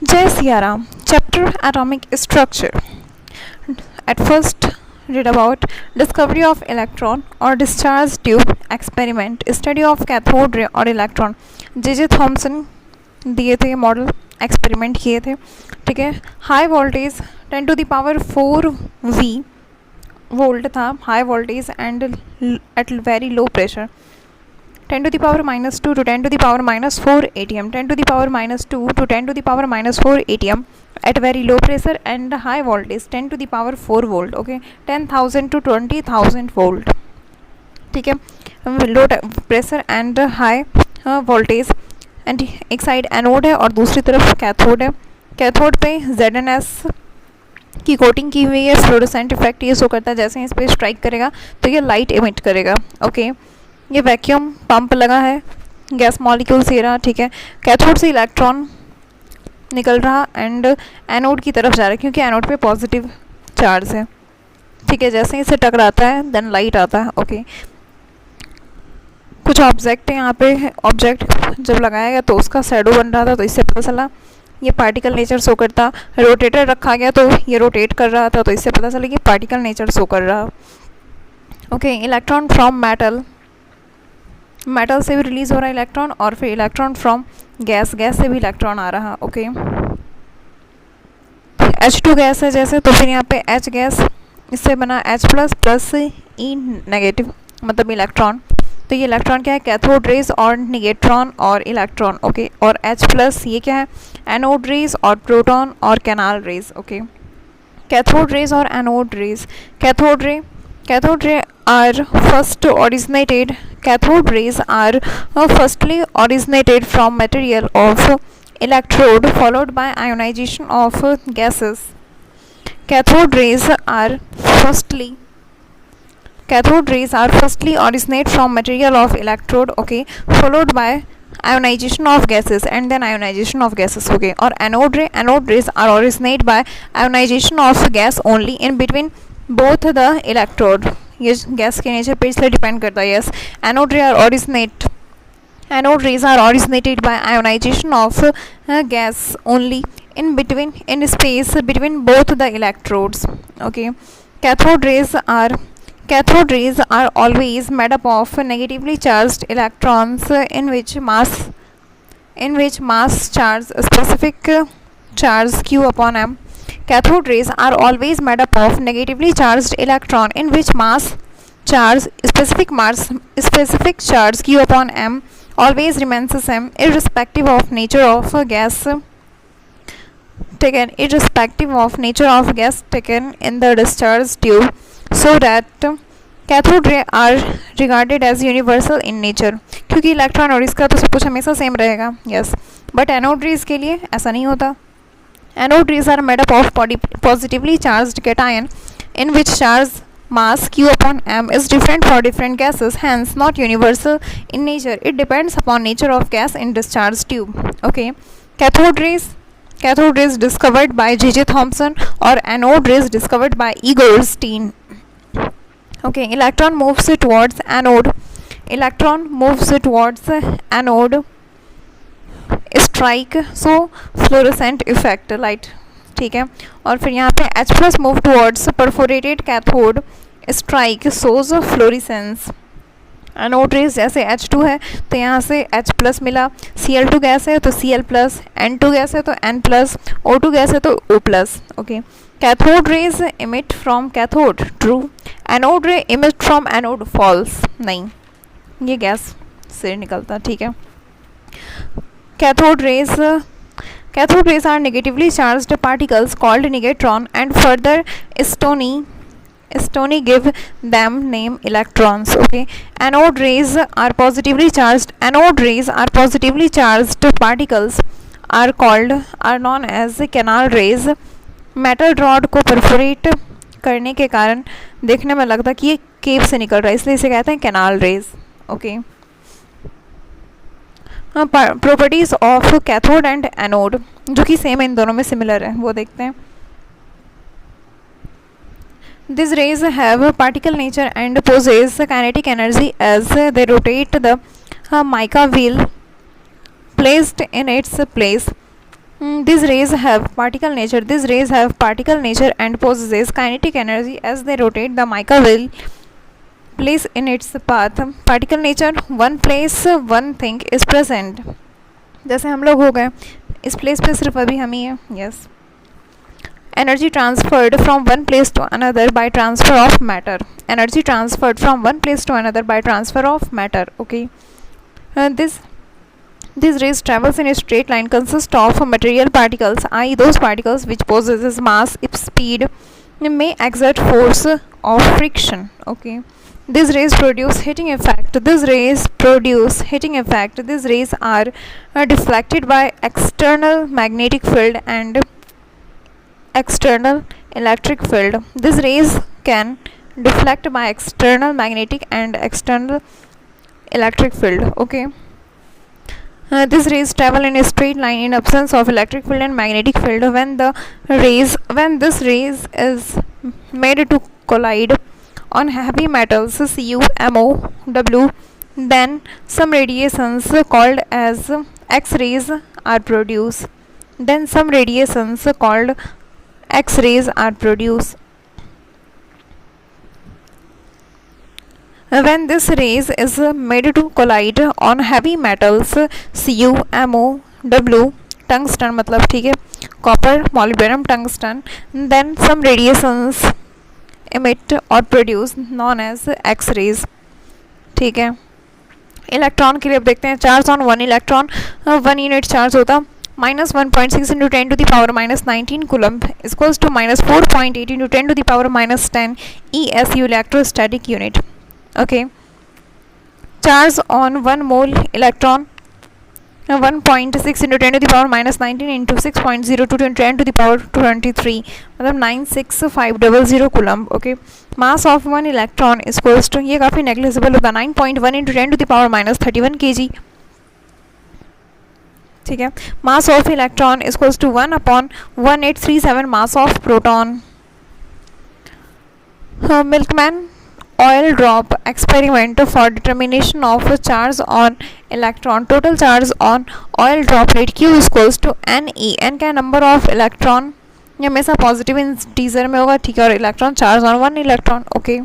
Jai Siaram, chapter Atomic Structure. At first, read about discovery of electron or discharge tube experiment, study of cathode ray और electron. J Thomson दिए थे model, experiment किए थे. ठीक है. High voltage 10 to the power 4 V volt था high voltage and at very low pressure. 10 to the power minus 2 to 10 to the power minus 4 atm, 10 to the power minus 2 to 10 to the power minus 4 atm at very low pressure and high voltage 10 to the power 4 volt. Okay, 10,000 to 20,000 volt. ठीक है. Low pressure and high voltage and एक side anode है और दूसरी तरफ cathode है. Cathode पे ZNS की कोटिंग की हुई है. फ्लोरोसेंट इफेक्ट ये शो करता है, जैसे इस पर स्ट्राइक करेगा तो ये लाइट इमिट करेगा. ओके, ये वैक्यूम पंप लगा है, गैस मॉलिक्यूल से रहा. ठीक है. कैथोड से इलेक्ट्रॉन निकल रहा एंड एनोड की तरफ जा रहा है क्योंकि एनोड पे पॉजिटिव चार्ज है. ठीक है. जैसे ही इसे टकराता है देन लाइट आता है. ओके, कुछ ऑब्जेक्ट है यहाँ पे. ऑब्जेक्ट जब लगाया गया तो उसका शैडो बन रहा था, तो इससे पता चला ये पार्टिकल नेचर शो करता. रोटेटर रखा गया तो ये रोटेट कर रहा था, तो इससे पता चला कि पार्टिकल नेचर शो कर रहा. ओके, इलेक्ट्रॉन फ्रॉम मेटल से भी रिलीज हो रहा है इलेक्ट्रॉन, और फिर इलेक्ट्रॉन फ्रॉम गैस से भी इलेक्ट्रॉन आ रहा. ओके, H2 गैस है जैसे, तो फिर यहाँ पे H गैस, इससे बना H प्लस E नेगेटिव, मतलब इलेक्ट्रॉन. तो ये इलेक्ट्रॉन क्या है? कैथोड रेज और निगेट्रॉन और इलेक्ट्रॉन. ओके, और H प्लस ये क्या है? एनोड रेज और प्रोटॉन और canal rays. Okay, cathode rays और anode rays. Cathode ray are first originated. Cathode rays are firstly originated from material of electrode, followed by ionization of gases. Cathode rays are firstly originate from material of electrode. Okay, followed by ionization of gases and then ionization of gases. Okay, or anode rays are originate by ionization of gas only in between both the electrode. ये gas के nature पे इसलिए depend करता है. Yes, anode rays are originated by ionization of gas only in space between both the electrodes. Okay, cathode rays are always made up of negatively charged electrons in which mass charge specific charge q upon m. Cathode rays are always made up of negatively charged electron in which mass charge specific charge q upon m always remains the same irrespective of nature of gas taken in the discharge tube, so that cathode ray are regarded as universal in nature. क्योंकि electron और इसका तो सब कुछ हमेशा same रहेगा. Yes, but anode rays के लिए ऐसा नहीं होता. Anode rays are made up of positively charged cation in which charge mass q upon m is different for different gases, hence not universal in nature. It depends upon nature of gas in discharge tube. Okay, cathode rays discovered by J.J. Thomson or anode rays discovered by E. Goldstein. Okay, electron moves towards anode strike, so fluorescent effect light. ठीक है. और फिर यहाँ पे H plus move towards perforated cathode strike shows fluorescence. Anode rays जैसे H2 है तो यहाँ से H प्लस मिला. Cl2 गैस है तो Cl प्लस, N2 गैस है तो N प्लस, O2 गैस है तो O plus. Okay, cathode raise emit from cathode, true. Anode रे इमिट फ्रॉम एनोड, फॉल्स. नहीं, ये गैस से निकलता. ठीक है. Cathode rays are negatively charged particles called negatron, and further Stony give them name electrons. Okay, anode rays are positively charged particles are known as canal rays. Metal rod को perforate करने के कारण देखने में लगता कि ये केव से निकल रहा है, इसलिए इसे कहते हैं canal rays. Okay, properties of cathode and anode, जो कि सेम इन दोनों में सिमिलर है, वो देखते हैं. These rays have particle nature and possess kinetic energy as they rotate the mica wheel placed in its place. These rays have particle nature. These rays have particle nature and possess kinetic energy as they rotate. The mica will place in its path. Particle nature, one place one thing is present. जैसे हम लोग हो गए, इस place पे सिर्फ अभी हम ही हैं. Yes. Energy transferred from one place to another by transfer of matter. Energy transferred from one place to another by transfer of matter. Okay. These rays travels in a straight line consist of material particles, i.e. those particles which possesses mass if speed may exert force of friction. Okay. These rays produce heating effect. These rays produce heating effect. These rays are deflected by external magnetic field and external electric field. These rays can deflect by external magnetic and external electric field. Okay. These rays travel in a straight line in absence of electric field and magnetic field. When this rays is made to collide on heavy metals Cu, Mo, W, then some radiations called as X-rays are produced. When this rays is made to collide on heavy metals Cu, Mo, W, tungsten मतलब ठीक है, copper, molybdenum, tungsten, then some radiations emit or produce known as X-rays. ठीक है. Electron के लिए अब देखते हैं. Charge on one electron, one unit charge होता -1.6 into 10 to the power -19 coulomb is equals to -4.8 into 10 to the power -10 ESU electrostatic unit. Okay. Charge on 1 mole electron, 1.6 into 10 to the power -19 into 6.02 to 10 to the power 23 मतलब 96500 coulomb. Okay. Mass of 1 electron is equals to, ये काफ़ी negligible होता, 9.1 into 10 to the power -31 kg. ठीक है. Mass of electron is equals to 1/1837 mass of proton. Millikan oil drop experiment for determination of charge on electron. Total charge on oil droplet Q is equals to Ne. N का number of electron, ये हमेशा positive integer में होगा. ठीक है. और electron charge on one electron. Okay.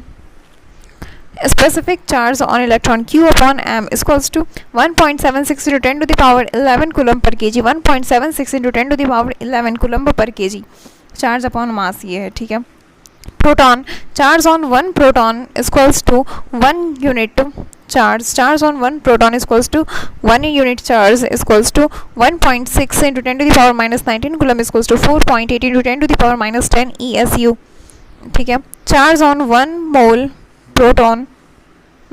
Specific charge on electron Q upon m is equals to 1.76 into 10 to the power 11 coulomb per kg. 1.76 into 10 to the power 11 coulomb per kg. Charge upon mass ये है. ठीक है. Proton charge on one proton is equals to 1 unit charge. Charge on one proton is equals to 1 unit charge is equals to 1.6 into 10 to the power -19 coulomb is equals to 4.8 into 10 to the power -10 ESU. ठीक है. Charge on 1 mole proton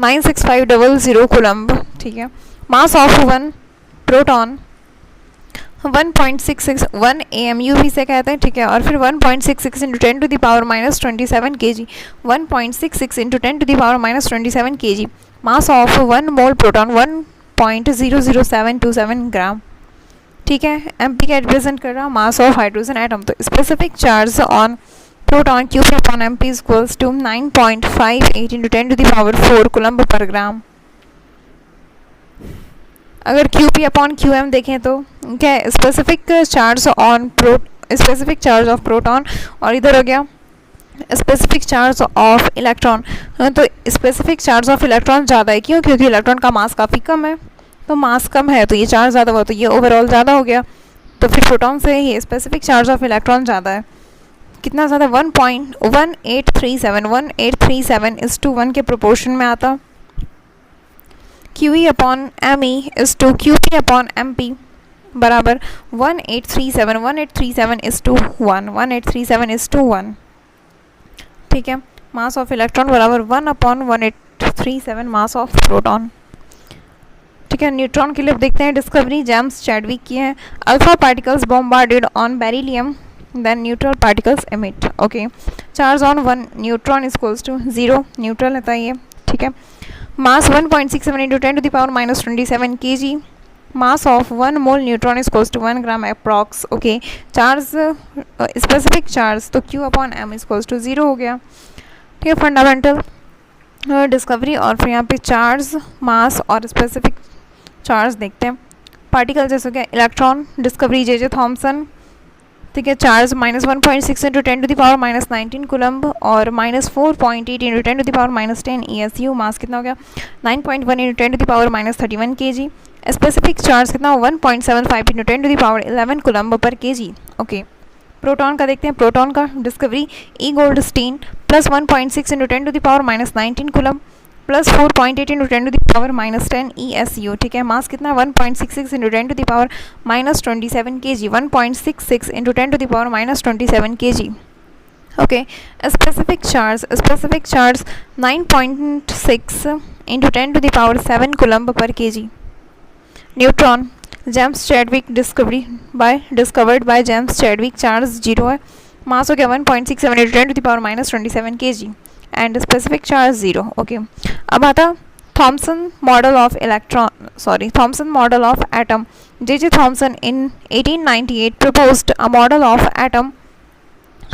96500 coulomb. ठीक है. Mass of one proton 1.66 1 AMU भी से कहते हैं. ठीक है. और फिर 1.66 into 10 to the power -27 kg. 1.66 into 10 to the power -27 kg. Mass of one mole proton 1.00727 ग्राम. ठीक है. MP का रिप्रेजेंट कर रहा मास ऑफ हाइड्रोजन एटम. तो specific charge on proton Q upon MP is equals to 9.58 into 10 to the power 4 coulomb per gram. अगर QP upon QM देखें तो क्या है, स्पेसिफिक चार्ज ऑफ प्रोटॉन, और इधर हो गया स्पेसिफिक चार्ज ऑफ इलेक्ट्रॉन. तो स्पेसिफिक चार्ज ऑफ इलेक्ट्रॉन ज़्यादा है. क्यों? क्योंकि इलेक्ट्रॉन का मास काफ़ी कम है. तो मास कम है तो ये चार्ज ज़्यादा हुआ, तो ये ओवरऑल ज़्यादा हो गया. तो फिर प्रोटॉन से ही स्पेसिफिक चार्ज ऑफ इलेक्ट्रॉन ज़्यादा है. कितना ज़्यादा? 1.1837 इज टू 1 के प्रोपोर्शन में आता. QE upon ME is to QP upon MP बराबर 1837 इज टू 1. ठीक है. मास ऑफ इलेक्ट्रॉन बराबर 1/1837 मास ऑफ प्रोटॉन. ठीक है. न्यूट्रॉन के लिए देखते हैं डिस्कवरी जेम्स चैडविक की है. Alpha particles bombarded on beryllium, then neutral particles emit. Okay. Charge on one neutron is equals to 0. Neutral रहता है ये. ठीक है. Mass 1.67 into 10 to the power -27 kg. Mass of 1 mole neutron is equals to 1 gram approx. Okay. Charge specific charge तो Q upon M is equals to 0 हो गया. ठीक है. फंडामेंटल डिस्कवरी और फिर यहाँ पे चार्ज, मास और स्पेसिफिक चार्ज देखते हैं. पार्टिकल जैसे क्या इलेक्ट्रॉन डिस्कवरी जे थॉमसन, ठीक है, चार्ज -1.6 इंटू 10⁻⁻19 कूलम्ब और -4.8 इंटू 10⁻⁻10 ESU। मास कितना हो गया 9.1 इंटू 10⁻⁻31 kg। स्पेसिफिक चार्ज कितना 1.75 इंटू 10⁻11 कूलम्ब पर kg। ओके, प्रोटॉन का देखते हैं। प्रोटॉन का डिस्कवरी ई Goldstein plus 1.6 into 10⁻⁻19 coulomb plus 4.8 into 10⁻⁻10 ESU, ठीक है। मास कितना 1.66 into 10⁻⁻27 kg, 1.66 into 10⁻⁻27 kg। Okay, specific charge 9.6 into 10⁻7 coulomb पर kg। Neutron James Chadwick discovered by James Chadwick, charge 0 है, मास हो गया 1.67 into 10⁻⁻27 kg and specific charge 0। Okay, अब आता Thompson model of atom. J Thomson in 1898 proposed a model of atom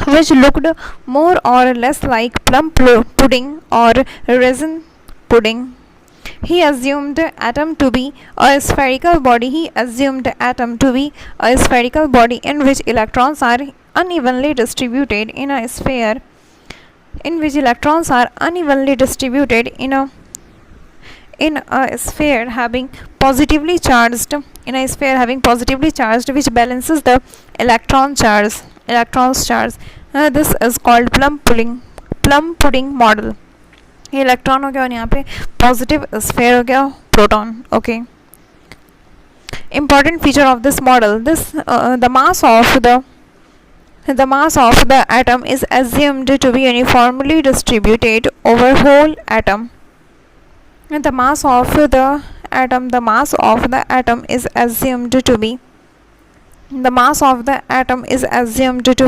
which looked more or less like plum pudding or raisin pudding. He assumed atom to be a spherical body in which electrons are unevenly distributed in a sphere having positively charged which balances the electron's charge. This is called plum pudding model. ये electron हो गया और यहाँ पे positive sphere हो गया proton. Okay, important feature of this model, the mass of the atom is assumed to be uniformly distributed over whole atom. The mass of the atom is assumed to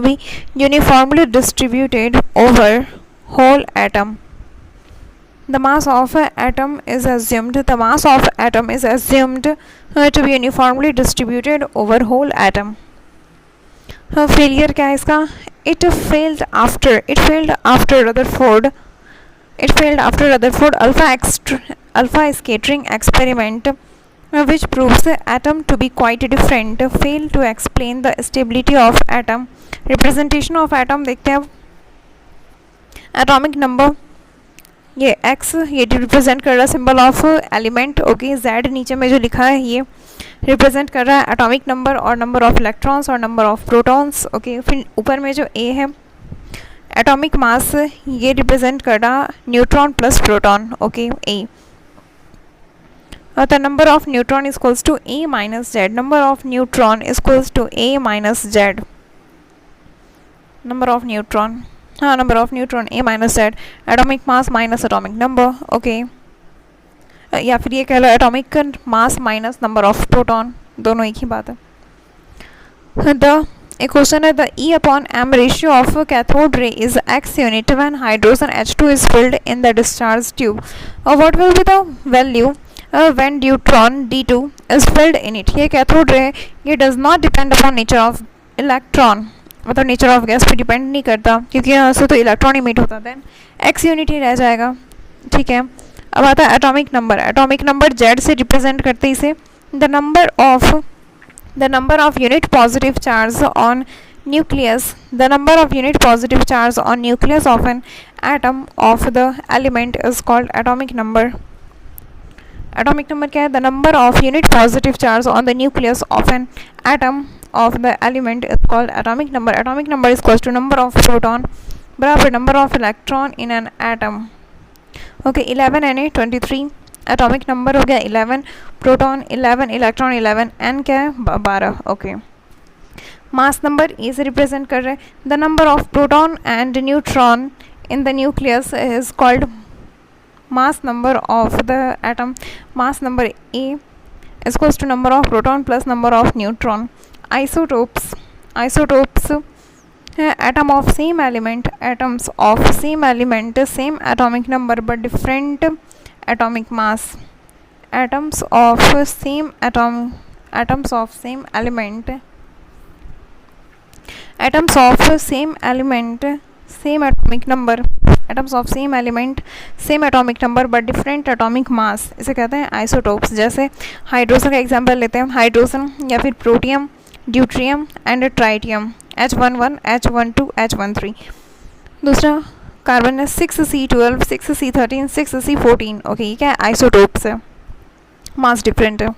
be uniformly distributed over whole atom. The mass of atom is assumed to be uniformly distributed over whole atom. Failure क्या है इसका? It failed after Rutherford alpha scattering experiment, which proves the atom to be quite different. Failed to explain the stability of atom. Representation of atom देखते हैं अब। Atomic number, ये x ये represent कर रहा है symbol of element. Okay, z नीचे में जो लिखा है ये रिप्रेजेंट कर रहा है एटॉमिक नंबर और नंबर ऑफ इलेक्ट्रॉन्स और नंबर ऑफ प्रोटॉन्स। ओके, फिर ऊपर में जो a है एटॉमिक मास ये रिप्रेजेंट कर रहा neutron plus proton. Okay, a the number of neutron is equals to a minus z. Number of neutron is equals to a minus z. Number of neutron a minus z. Atomic mass minus atomic number. Okay, या फिर ये कह लो atomic mass minus number of proton, दोनों एक ही बात है। एक क्वेश्चन है the E upon m ratio of cathode ray is x unit when hydrogen H2 is filled in the discharge tube. What will be the value when deuteron D2 is filled in it? ये cathode ray ये does not depend upon nature of electron, मतलब nature of gas पे depend नहीं करता क्योंकि यहाँ से तो इलेक्ट्रॉन इमिट होता है, एक्स यूनिट ही रह जाएगा। ठीक है, अब आता है एटॉमिक नंबर जेड से रिप्रेजेंट करते इसे। The number of unit positive charge on nucleus of an atom of the element is called atomic number. Atomic number क्या है? The number of unit positive charge on the nucleus of an atom of the element is called atomic number. Atomic number is equals to number of proton बराबर number of electron in an atom. Okay, 11 Na 23 atomic number हो गया 11, proton 11, electron 11, N क्या है 12। Okay, mass number A से represent कर रहे हैं। The number of proton and neutron in the nucleus is called mass number of the atom. Mass number A is equals to number of proton plus number of neutron. Isotopes atom of same element, atoms of same element, same atomic number but different atomic mass. Atoms of same element, same atomic number atoms of same element, same atomic number but different atomic mass, इसे कहते हैं isotopes. जैसे hydrogen का example लेते हैं, hydrogen या फिर protium, deuterium and tritium, H11, H12, H13। दूसरा कार्बन है 6C12, 6C13, 6C14। ओके, ये क्या है, आइसोटोप्स है, मास डिफरेंट है,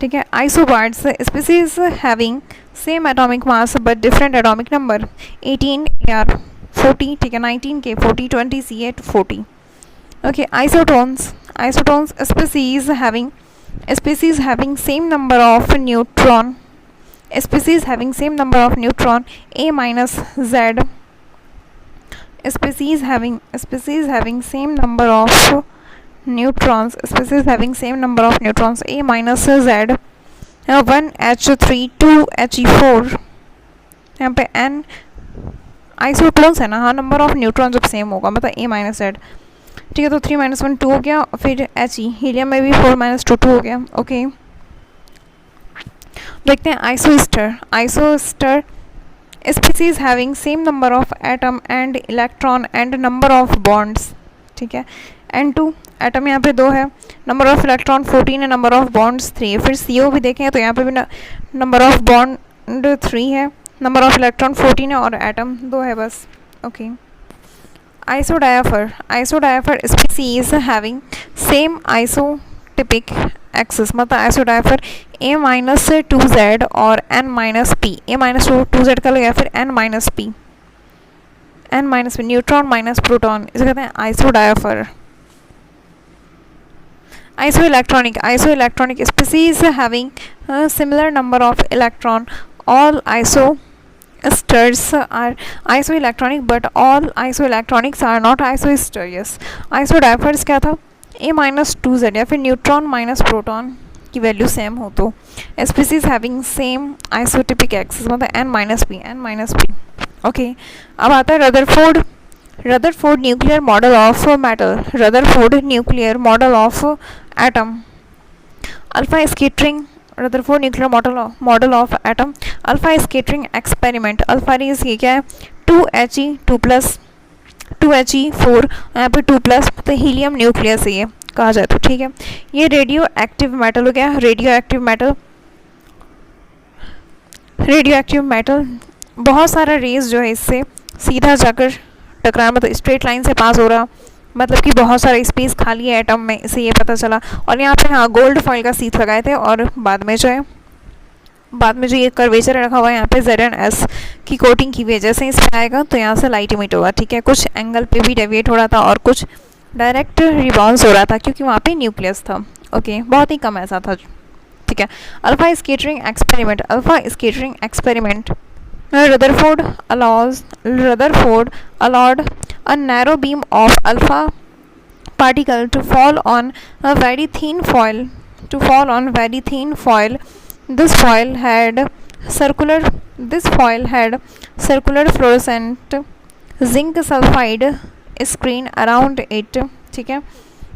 ठीक है। Isobars species having same atomic mass but different atomic number, 18 AR 40, ठीक है, 19K 40, 20 C8 40। Okay, isotones, isotones species having same number of neutron, species having same number of neutron, A minus Z, species having same number of neutrons, A minus Z, 1 H3 2 He4। यहाँ पे N isotones है ना, हाँ, number of neutron जब same होगा मतलब A minus Z, ठीक है। तो 3 - 1 2 हो गया, फिर He, हीलियम में भी 4 - 2 2 हो गया। ओके, देखते हैं isoster species having same number of atom and electron and number of bonds, ठीक है। N2 एटम यहाँ पे 2 है, नंबर ऑफ इलेक्ट्रॉन 14 है, नंबर ऑफ बॉन्ड्स 3 है। फिर CO भी देखें तो यहाँ पे भी नंबर ऑफ बॉन्ड 3 है, नंबर ऑफ इलेक्ट्रॉन 14 है और एटम 2 है बस। Okay, isodiapher species having same isotopic excess, मतलब आइसोडायफर A माइनस 2Z और N minus P, A minus 2Z का लगा, फिर N minus P, neutron minus proton, इसे कहते हैं isodiapher. Isoelectronic species having similar number of electron, all isosteres are isoelectronic but all isoelectronics are not isosteres. Isodiaphers क्या था, A minus 2Z या फिर न्यूट्रॉन माइनस प्रोटॉन की value same हो तो species having same isotopic excess, मतलब N minus P। Okay, अब आता है Rutherford nuclear model of metal, Rutherford nuclear model of atom, alpha scattering, Rutherford nuclear model of atom, alpha scattering experiment, alpha rays ये क्या है, 2He4, यहाँ पे 2+, तो हीलियम न्यूक्लियस ये कहा जाए तो, ठीक है। ये रेडियो एक्टिव मेटल हो गया, रेडियो एक्टिव मेटल बहुत सारा रेज जो है इससे सीधा जाकर टकरा, मतलब स्ट्रेट लाइन से पास हो रहा, मतलब कि बहुत सारा स्पेस खाली है एटम में, इसे ये पता चला। और यहाँ पे हाँ गोल्ड फॉइल का सीथ लगाए थे, और बाद में जो ये कर्वेचर रखा हुआ है यहाँ पे ZnS की कोटिंग की वजह से इस पर आएगा, तो यहाँ से लाइट इमिट होगा, ठीक है। कुछ एंगल पे भी डेविएट हो रहा था और कुछ डायरेक्ट रिबाउंस हो रहा था क्योंकि वहाँ पे न्यूक्लियस था। ओके, बहुत ही कम ऐसा था, ठीक है। Alpha scattering experiment, Rutherford allowed a narrow beam of alpha particle to fall on a very thin foil. This foil had circular fluorescent zinc sulfide screen around it, ठीक है।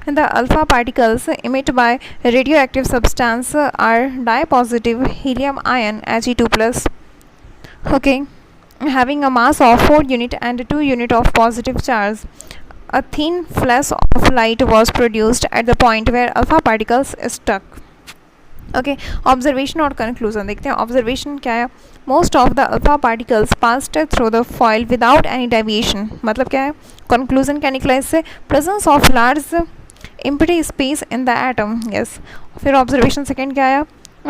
The alpha particles emitted by radioactive substance are dye-positive helium ion He2+, okay, having a mass of 4 unit and 2 unit of positive charge. A thin flash of light was produced at the point where alpha particles stuck. Okay, observation और conclusion देखते हैं। observation क्या है, most of the alpha particles passed through the foil without any deviation, मतलब क्या है, conclusion क्या निकला इससे, presence of large empty space in the atom, yes। फिर observation second क्या है,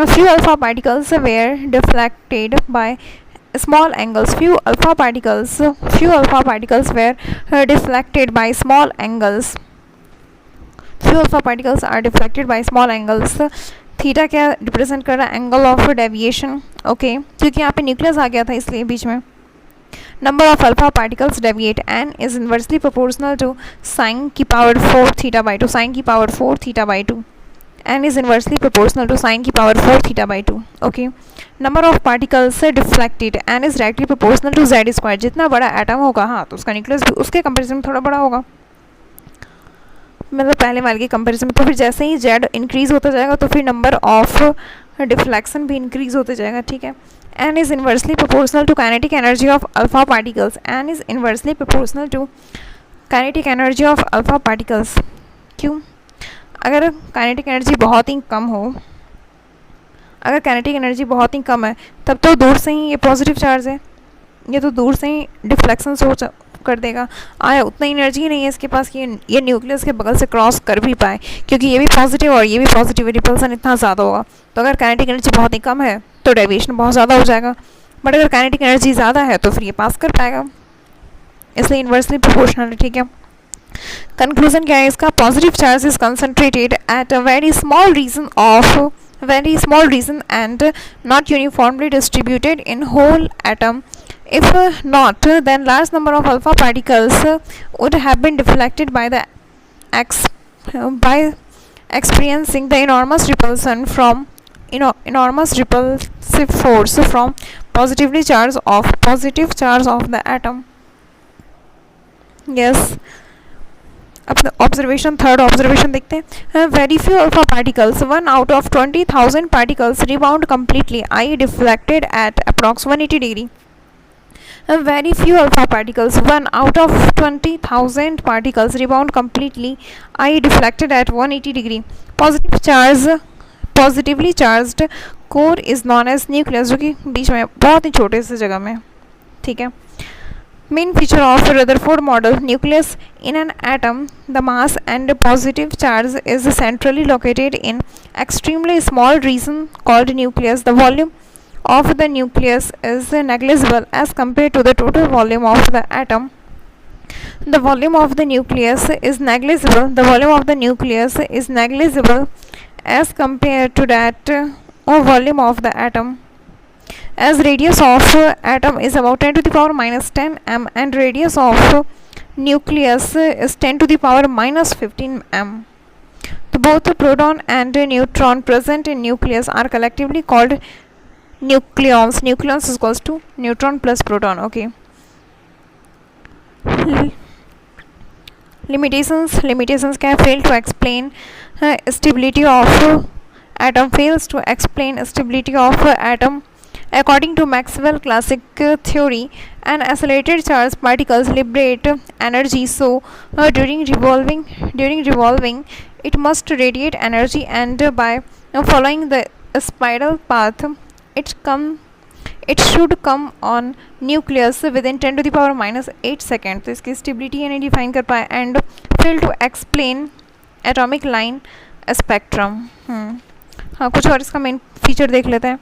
few alpha particles were deflected by small angles, few alpha particles were deflected by small angles, are deflected by small angles। Theta क्या represent कर रहा है, angle of deviation, okay, क्योंकि यहाँ पे न्यूक्लियस आ गया था इसलिए बीच में। Number of alpha particles deviate, n is inversely proportional to sine की पावर 4 थीटा बाई 2, साइन की power 4 theta by 2, n is inversely proportional to sin की power 4 theta by 2, okay. Number of particles deflected, n is directly proportional to z square, जितना बड़ा atom होगा हाँ तो उसका nucleus भी उसके कंपेरिजन में थोड़ा बड़ा होगा, मतलब पहले वाले के कंपेरिजन में। तो फिर जैसे ही z इंक्रीज होता जाएगा तो फिर नंबर ऑफ डिफ्लेक्शन भी इंक्रीज होते जाएगा, ठीक है। n is inversely proportional to kinetic energy of alpha particles, n is inversely proportional to kinetic energy of alpha particles. क्यों? अगर काइनेटिक एनर्जी बहुत ही कम हो, अगर काइनेटिक एनर्जी बहुत ही कम है तब तो दूर से ही ये पॉजिटिव चार्ज है, ये तो दूर से ही डिफ्लेक्शन सोच कर देगा। आया उतना एनर्जी नहीं है इसके पास कि ये न्यूक्लियस के बगल से क्रॉस कर भी पाए, क्योंकि ये भी पॉजिटिव और ये भी पॉजिटिव, रिपल्सन इतना ज़्यादा होगा। तो अगर काइनेटिक एनर्जी बहुत ही कम है तो डेविएशन बहुत ज़्यादा हो जाएगा, बट अगर काइनेटिक एनर्जी ज़्यादा है तो फिर ये पास कर पाएगा, इसलिए इन्वर्सली प्रोपोर्शनल है। ठीक है, कंक्लूजन क्या है इसका? Positive charge is concentrated at a very small region and not uniformly distributed in whole atom. If not, then large number of alpha particles would have been deflected by by experiencing the enormous repulsion from enormous repulsive force from positive charge of the atom. Yes. अपना observation, third observation देखते हैं। Very few alpha particles, 1 out of 20,000 particles rebound completely, i.e. deflected at approx 180 degree. Very few alpha particles, 1 out of 20,000 particles rebound completely, i.e. deflected at 180 degree. Positively charged core is known as nucleus, जो कि बीच में बहुत ही छोटे से जगह में। ठीक है, main feature of Rutherford model nucleus in an atom, the mass and positive charge is centrally located in extremely small region called nucleus. The volume of the nucleus is negligible as compared to the total volume of the atom. The volume of the nucleus is negligible. The volume of the nucleus is negligible as compared to that volume of the atom. As radius of atom is about 10 to the power minus 10 m and radius of nucleus is 10 to the power minus 15 m. So both proton and neutron present in nucleus are collectively called nucleons. Nucleons is equals to neutron plus proton. Okay. Limitations can fail to explain stability of atom. Fails to explain stability of atom. According to Maxwell classic theory, an accelerated charged particles liberate energy, so during revolving it must radiate energy, and by following the spiral path it should come on nucleus within 10 to the power minus 8 seconds. तो इसकी stability यानी define कर पाए, and fail to explain atomic line spectrum. हाँ, कुछ और इसका main feature देख लेते हैं।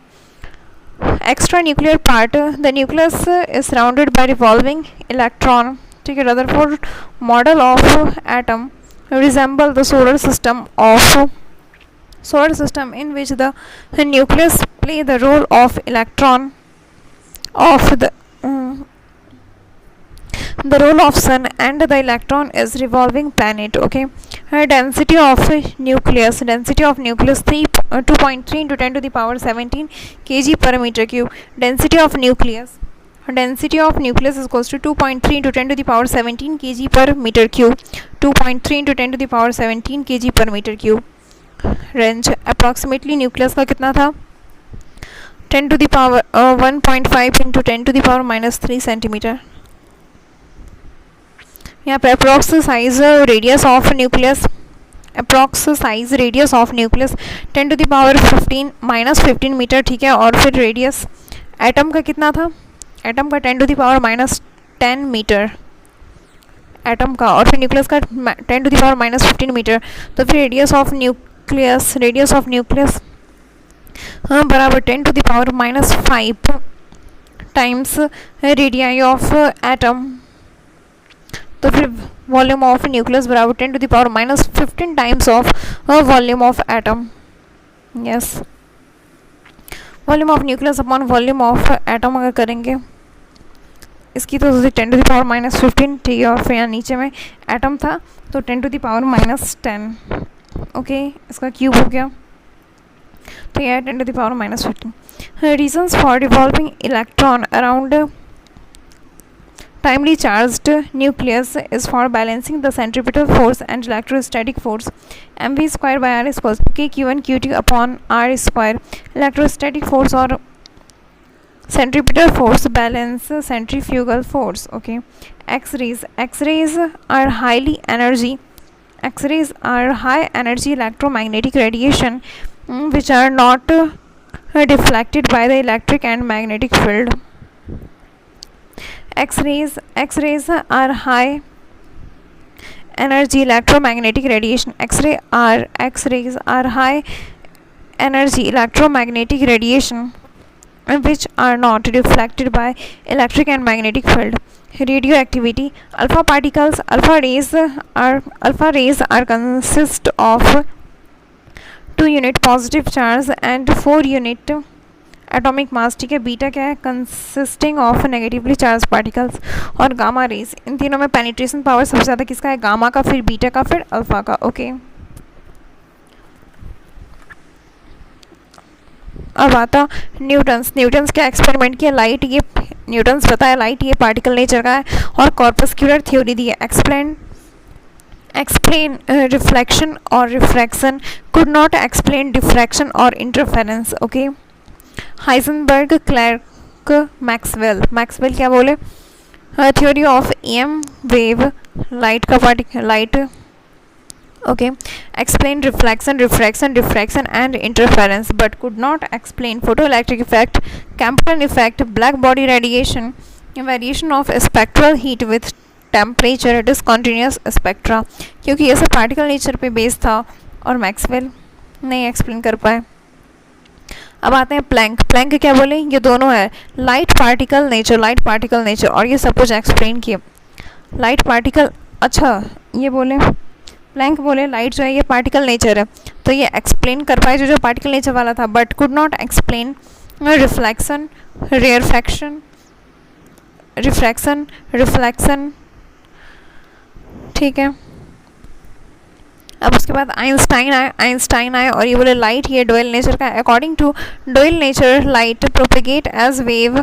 Extra nuclear part, the nucleus is surrounded by revolving electron. ठीक है, Rutherford model of atom resemble the solar system in which the nucleus play the role of electron of the role of sun, and the electron is revolving planet. Okay, density of nucleus 2.3 into 10 to the power 17 kg per meter cube. Density of nucleus is equals to 2.3 into 10 to the power 17 kg per meter cube. 2.3 into 10 to the power 17 kg per meter cube. Range approximately nucleus का कितना था? 10 to the power 1.5 into 10 to the power minus 3 centimetre. यहाँ पे approx size radius of nucleus 10 to the power 15 minus 15 metre. ठीक है, और फिर radius atom का कितना था? एटम का 10 to the power minus 10 metre atom का, और फिर न्यूक्लियस का 10 to the power minus 15 metre. तो फिर रेडियस ऑफ न्यूक्लियस बराबर 10 to the power minus 5 times radii of atom. तो फिर वॉल्यूम ऑफ न्यूक्लियस बराबर 10 to the power minus 15 times of volume of atom. Yes, volume of nucleus upon volume of atom अगर करेंगे इसकी तो 10 to the power minus 15। ठीक है, और फिर यहाँ नीचे में एटम था तो 10 to the power minus 10। Okay, इसका क्यूब हो गया, तो यह 10 to the power minus 15। Reasons for revolving electron around timely charged nucleus is for balancing the centripetal force and electrostatic force. mv square by r is equals to k q1 q2 upon r square. Electrostatic force or centripetal force balance centrifugal force. Okay. X-rays are high energy electromagnetic radiation, which are not deflected by the electric and magnetic field. X-rays are high energy electromagnetic radiation. X-rays are high energy electromagnetic radiation, which are not deflected by electric and magnetic field. Radioactivity. Alpha rays are consist of 2 unit positive charge and 4 unit atomic mass. ठीक है. Beta क्या है? Consisting of negatively charge particles. और gamma rays, इन तीनों में penetration power सबसे ज़्यादा किसका है? गामा का, फिर बीटा का, फिर अल्फा का. ओके. अब आता न्यूटन्स क्या एक्सपेरिमेंट किया? लाइट, ये न्यूटन्स बताया लाइट ये पार्टिकल नेचर का है और कॉर्पस्क्यूलर थ्योरी दी है. एक्सप्लेन रिफ्लेक्शन और refraction, could not explain diffraction और interference. Okay. Heisenberg, Clerk, Maxwell क्या बोले? Theory of EM wave, light का particle light. Okay. Explain reflection, refraction, diffraction and interference, but could not explain photoelectric effect, Compton effect, black body radiation, variation of spectral heat with temperature, discontinuous spectra, क्योंकि ये सब particle nature पे based था और Maxwell नहीं explain कर पाए. अब आते हैं प्लैंक क्या बोले? ये दोनों है लाइट पार्टिकल नेचर और ये सब कुछ एक्सप्लेन किए. लाइट पार्टिकल, अच्छा ये बोले प्लैंक बोले लाइट जो है ये पार्टिकल नेचर है, तो ये एक्सप्लेन कर पाए जो पार्टिकल नेचर वाला था, but could not explain reflection, rarefaction, reflection. ठीक है. अब उसके बाद आइंस्टाइन आए और ये बोले लाइट ये डुअल नेचर का. According to dual nature light propagate as wave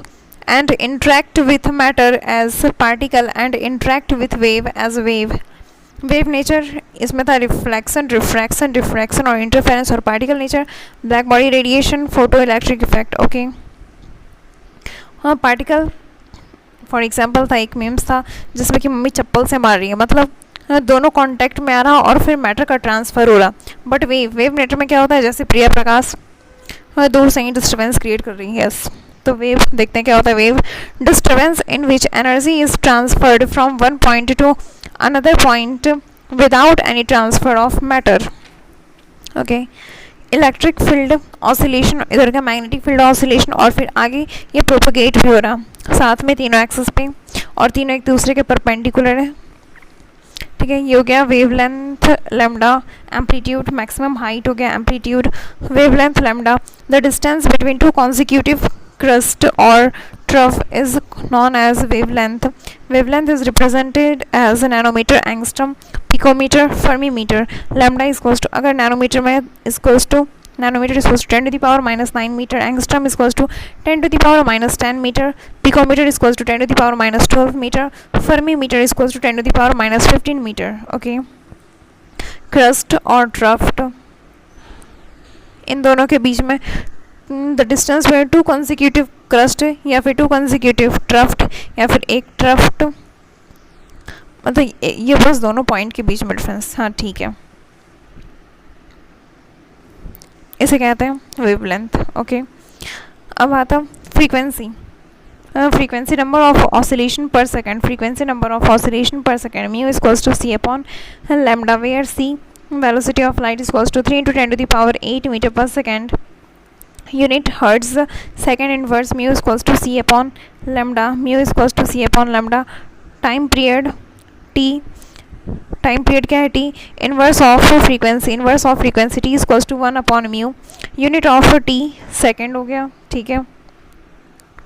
and interact with matter as particle and interact with wave as wave. Wave nature इसमें था रिफ्लेक्शन, रिफ्रैक्शन, डिफ्रैक्शन और इंटरफेरेंस. और particle nature black body radiation, photo electric effect. Okay. हाँ, particle for example था, एक memes था जिसमें कि मम्मी चप्पल से मार रही है, मतलब दोनों कांटेक्ट में आ रहा और फिर मैटर का ट्रांसफ़र हो रहा. बट वेव नेचर में क्या होता है? जैसे प्रिया प्रकाश दूर से ही डिस्टर्बेंस क्रिएट कर रही है. यस, तो वेव देखते हैं क्या होता है. Wave disturbance in which energy is transferred from one point two another point without any transfer of matter. Okay. Electric field oscillation, इधर का मैग्नेटिक फील्ड ऑसिलेशन, और फिर आगे ये प्रोपगेट भी हो रहा साथ में तीनों एक्सिस पे, और तीनों एक दूसरे के परपेंडिकुलर है. ठीक है. ये हो गया wavelength lambda, amplitude, maximum height हो गया amplitude, wavelength lambda. The distance between two consecutive crust or trough is known as wavelength. Wavelength is represented as nanometer, angstrom, picometer, fermimeter. Lambda is equals to, अगर nanometre में is equals to, nanometer is equals to 10 to the power minus 9 meter, angstrom is equals to 10 to the power minus 10 meter, picometer is equals to 10 to the power minus 12 meter, fermimeter is equals to 10 to the power minus 15 meter. Okay. Crust और trough, इन दोनों के बीच में the distance में to consecutive crust या फिर to consecutive ट्रफ्ट या फिर एक ट्रफ्ट, मतलब ये बस दोनों पॉइंट के बीच में डिफरेंस. हाँ ठीक है. इसे कहते हैं वेवलेंथ. ओके. अब आता frequency. Frequency number of oscillation per second. Frequency number of oscillation per second mu is equals to C upon lambda, where c velocity of light is equals to 3 into 10 to the power 8 meter per second. Unit hertz, second inverse mu is equals to c upon lambda, mu is equals to c upon lambda. Time period t, time period क्या है t, inverse of frequency t is equals to 1 upon mu. Unit of t second हो गया. ठीक है.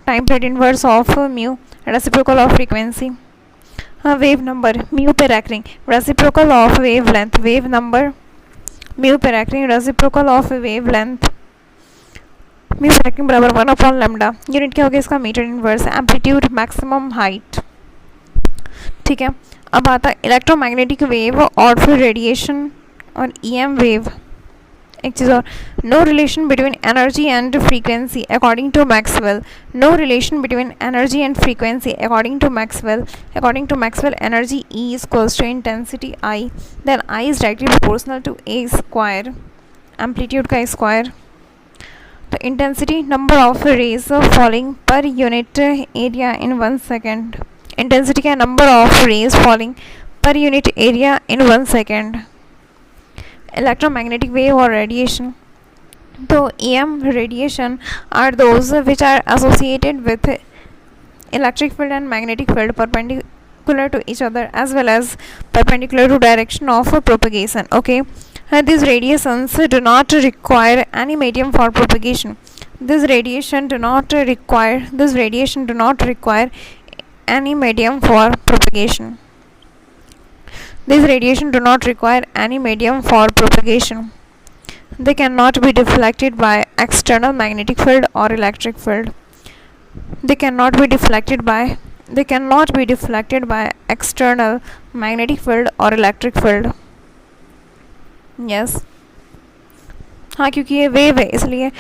Time period inverse of mu, reciprocal of frequency. Wave number mu पे रैकरिंग, reciprocal of wavelength. Wave number mu पे रैकरिंग, reciprocal of wavelength. Mu पे रैकरिंग बराबर 1 अपॉन लैम्डा. यूनिट क्या हो गया इसका? Metre inverse. Amplitude, maximum height. ठीक है. अब आता इलेक्ट्रोमैग्नेटिक वेव और फिर रेडिएशन और ईएम वेव. एक चीज़ और, no relation between energy and frequency according to Maxwell, no relation between energy and frequency according to Maxwell energy E is equals to intensity I, then I is directly proportional to A square, amplitude का square. तो intensity number of rays falling per unit area in 1 second, intensity का number of rays falling per unit area in 1 second. Electromagnetic wave or radiation. So EM radiation are those which are associated with electric field and magnetic field perpendicular to each other as well as perpendicular to direction of propagation. Okay, these radiations do not require any medium for propagation. This radiation do not require any medium for propagation. These radiation do not require any medium for propagation. They cannot be deflected by external magnetic field or electric field. They cannot be deflected by external magnetic field or electric field. Yes. हाँ, क्योंकि ये wave है इसलिए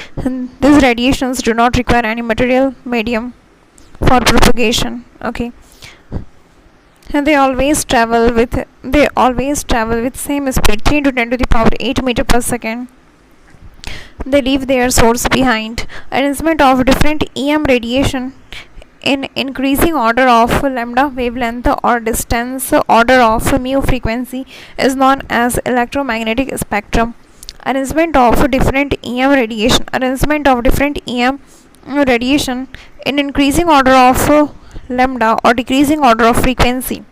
these radiations do not require any material medium for propagation. Okay. And they always travel with same speed, 3 to 10 to the power 8 meter per second. They leave their source behind. Arrangement of different EM radiation in increasing order of lambda wavelength or distance order of mu frequency is known as electromagnetic spectrum. Arrangement of different EM radiation in increasing order of lambda or decreasing order of frequency.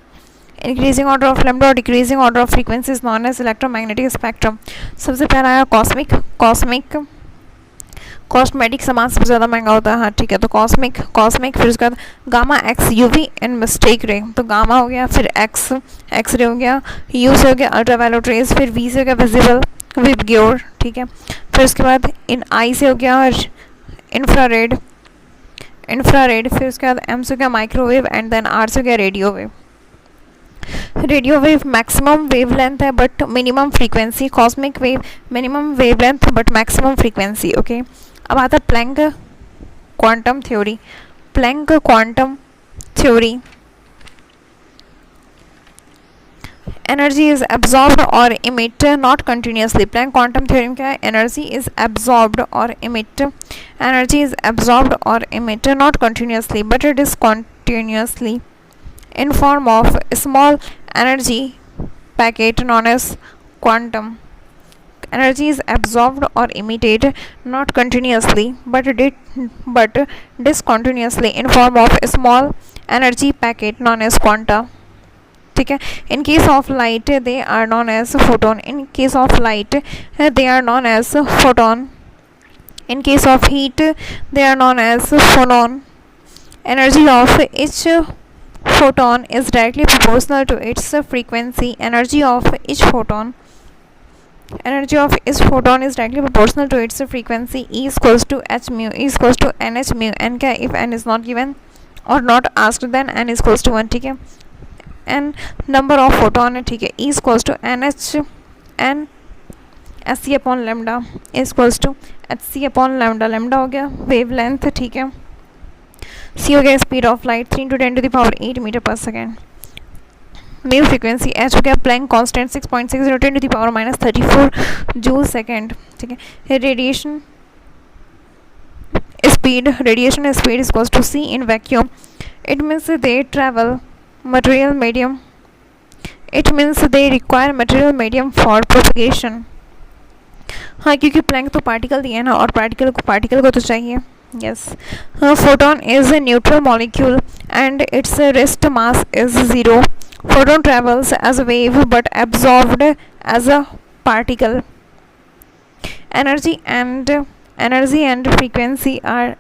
Increasing order of lambda or decreasing order of frequency is known as electromagnetic spectrum. सबसे पहला आया cosmetic सामान सबसे ज़्यादा महंगा होता है. हाँ ठीक है, तो कॉस्मिक, फिर उसके बाद gamma x UV and mistake रे. तो गामा हो गया, फिर एक्स रे हो गया, यू से हो गया अल्ट्रावायलेट रेज, फिर वी से हो गया विजिबल विबग्योर. ठीक है, फिर उसके बाद इन आई से हो गया इंफ्रारेड, फिर उसके बाद एम से हो गया माइक्रोवेव एंड देन आर से हो गया radio wave. Radio wave maximum wavelength है but minimum frequency. Cosmic wave minimum wavelength but maximum frequency. Okay, अब आता Planck quantum theory. Energy is absorbed और emit not continuously. Planck quantum theory में क्या है? एनर्जी इज एब्जॉर्ब्ड और emit not continuously but it is continuously in form of a small energy packet known as quantum. Energy is absorbed or emitted not continuously but discontinuously in form of a small energy packet known as quanta. ठीक है. In case of light they are known as photon. In case of light they are known as photon. In case of heat they are known as phonon. Energy of each photon is directly proportional to its frequency. Energy of each photon is directly proportional to its frequency. E is equals to h mu, E is equals to nh mu. n क्या, if n is not given or not asked then n is equals to 1. ठीक है, n number of photon है. ठीक है, E is equals to n sc upon lambda is equals to hc upon lambda. Lambda हो गया wavelength. ठीक है, सी हो गया speed of light 3 to 10 to the power 8 metre पर सेकेंड. म्यू फ्रीक्वेंसी एच हो गया Planck constant 6.60 10 to the power -34 joule second. ठीक है, radiation speed is equals to C in vacuum. It means they require material medium for propagation. हाँ, क्योंकि Planck तो particle दिया है ना, और पार्टिकल को तो चाहिए. Yes, photon is a neutral molecule and its rest mass is 0. Photon travels as a wave but absorbed as a particle. Energy and frequency are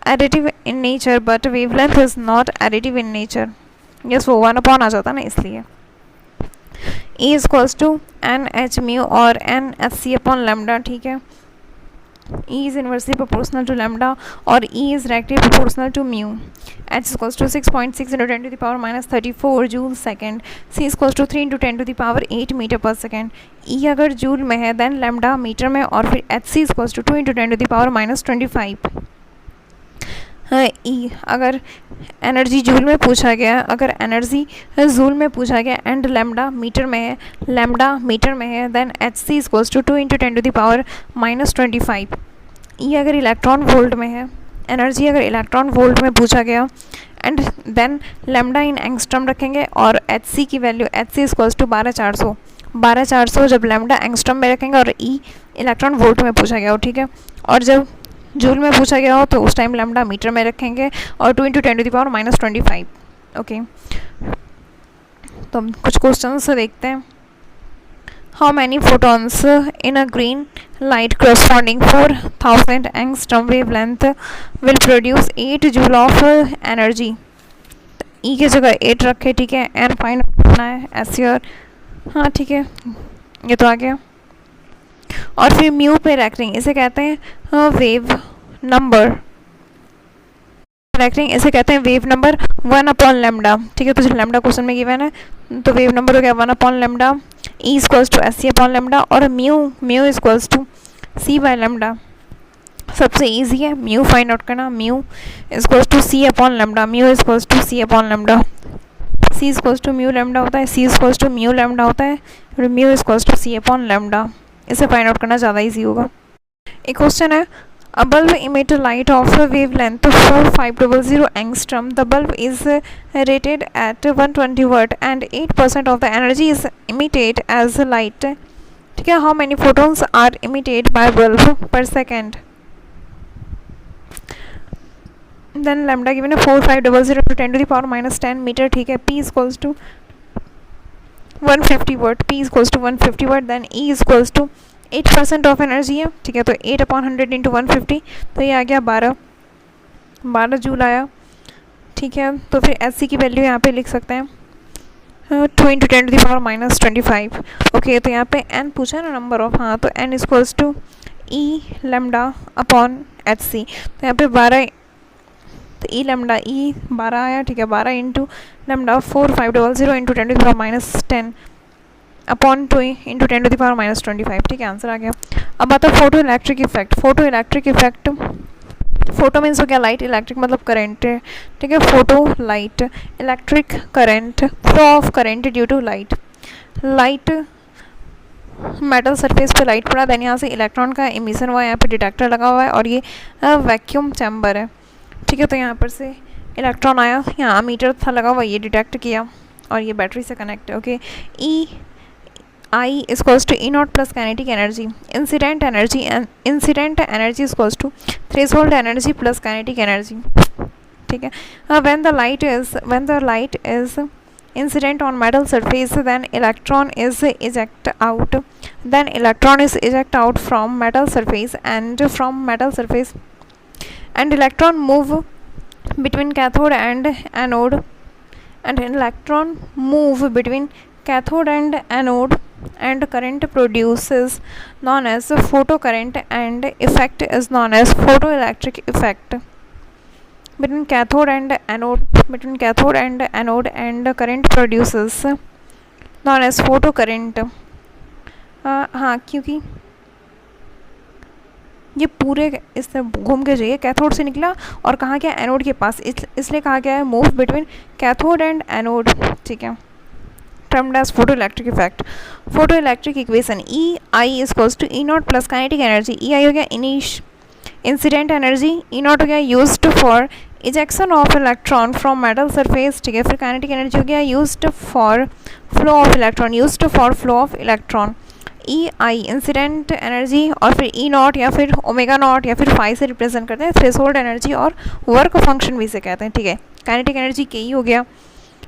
additive in nature but wavelength is not additive in nature. Yes, वो 1 upon आ जाता ना इसलिए. E is equals to n h mu और n h c upon lambda. ठीक है, E is inversely proportional to lambda or E is directly proportional to mu. H is equals to 6.6 into 10 to the power minus 34 joule second. C is equals to 3 into 10 to the power 8 metre पर second. E अगर joule में है then lambda metre में और फिर Hc is equals to 2 into 10 to the power minus 25. E अगर energy joule में पूछा गया, अगर एनर्जी जूल में पूछा गया एंड लैम्डा मीटर में है then Hc is equals to 2 into 10 to the power minus 25. E अगर इलेक्ट्रॉन वोल्ट में है, एनर्जी अगर इलेक्ट्रॉन वोल्ट में पूछा गया and then lambda in angstrom रखेंगे और Hc की value Hc is equals to 12400 जब लैम्डा एंगस्ट्रम में रखेंगे और E इलेक्ट्रॉन वोल्ट में पूछा गया हो, ठीक है. और जब जूल में पूछा गया हो तो उस टाइम लैम्डा मीटर में रखेंगे और 2 into 10 to the power minus 25. Okay, तो हम कुछ क्वेश्चन से देखते हैं. How many photons in a green light corresponding 4000 angstrom wavelength will produce 8 joule of energy. E की जगह 8 रखे, ठीक है. एन फाइंड करना है एस ईयर. हाँ ठीक है, ये तो आ गया. और फिर म्यू पे रैंकिंग, इसे कहते हैं वेव नंबर. रैंकिंग इसे कहते हैं वेव नंबर 1 अपॉन लैम्डा, ठीक है. तो जो लैम्डा क्वेश्चन में गिवन है तो वेव नंबर हो गया 1 upon lambda. E equals to S C upon lambda और mu equals to C by lambda. सबसे ईजी है म्यू फाइंड आउट करना. Mu equals to C upon lambda. Mu equals to C upon lambda. C equals to mu lambda होता है, C equals to mu lambda होता है और mu equals to C upon lambda. इसे find out करना ज़्यादा easy होगा. एक क्वेश्चन है, a bulb emit light of a wavelength 4500 angstrom. The bulb is rated at 120 watt and 8% of the energy is emitted as light. ठीक है. How many photons are emitted by bulb per second? Then lambda given है 4500 to 10 to the power minus 10 metre, ठीक है. P is equals to 150 watt. P is equals to 150 watt. Then E is equals to 8% of energy है, ठीक है. तो 8 upon 100 into 150, तो ये आ गया 12 जूल आया, ठीक है. तो फिर एस सी की वैल्यू यहाँ पे लिख सकते हैं 2 into 10 to the power minus 25. Okay, तो यहाँ पे एन पूछा है ना नंबर ऑफ, हाँ. तो n equals to E lambda upon h c. तो यहाँ पे 12, तो ई लैम्डा ई 12 आया, ठीक है. 12 into lambda 4500 into 10 to the power minus 10 upon 2 into 10 to the power minus 25, ठीक है. आंसर आ गया. अब आता है photo electric effect. Photo means हो गया लाइट, इलेक्ट्रिक मतलब करंट, ठीक है. Photo light, electric current, flow of current due to light. Light metal surface पे लाइट पड़ा, देन यहाँ से इलेक्ट्रॉन का इमिशन हुआ, यहाँ पे डिटेक्टर लगा हुआ है और ये वैक्यूम चैम्बर है, ठीक है. तो यहाँ पर से इलेक्ट्रॉन आया, यहाँ मीटर था लगा हुआ, ये डिटेक्ट किया और ये बैटरी से कनेक्ट है. Okay, E I is equals to E naught plus kinetic energy. Incident energy is equals to threshold energy plus kinetic energy. ठीक है. When the light is incident on metal surface, then electron is eject out from metal surface and electron move between cathode and anode, and current produces known as photocurrent and effect is known as photoelectric effect. Between cathode and anode and current produces known as photocurrent. हाँ, क्योंकि ये पूरे इससे घूम के जाइए, cathode से निकला और कहाँ गया एनोड के पास, इसलिए कहा गया है move between cathode and anode, ठीक है. termed as photoelectric effect. Photoelectric equation EI is equals to E naught plus kinetic energy. EI हो गया इंसिडेंट एनर्जी, E naught हो गया used for ejection of electron from metal surface, ठीक है. फिर kinetic energy हो गया used for flow of electron. EI incident energy और फिर E naught या फिर ओमेगा नॉट या फिर फाई से रिप्रेजेंट करते हैं. थ्रेशोल्ड एनर्जी और वर्क फंक्शन भी से कहते हैं, ठीक है. काइनेटिक एनर्जी के हो गया.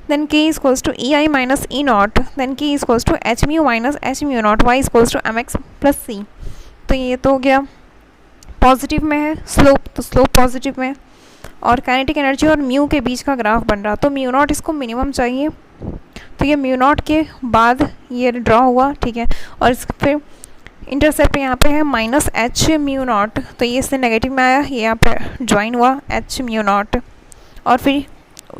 Then K is equals to EI minus E naught. Then K is equals to H mu minus H mu naught. Y is equals to mx plus C. तो ये तो हो गया पॉजिटिव में है स्लोप, तो स्लोप पॉजिटिव में, और काइनेटिक एनर्जी और म्यू के बीच का ग्राफ बन रहा. तो म्यू नॉट इसको मिनिमम चाहिए, तो ये म्यू नॉट के बाद ये ड्रॉ हुआ, ठीक है. और फिर इंटरसेप्ट यहाँ पे है माइनस एच म्यू नॉट, तो ये इससे नेगेटिव में आया, ये यहाँ पे ज्वाइन हुआ एच म्यू नॉट, और फिर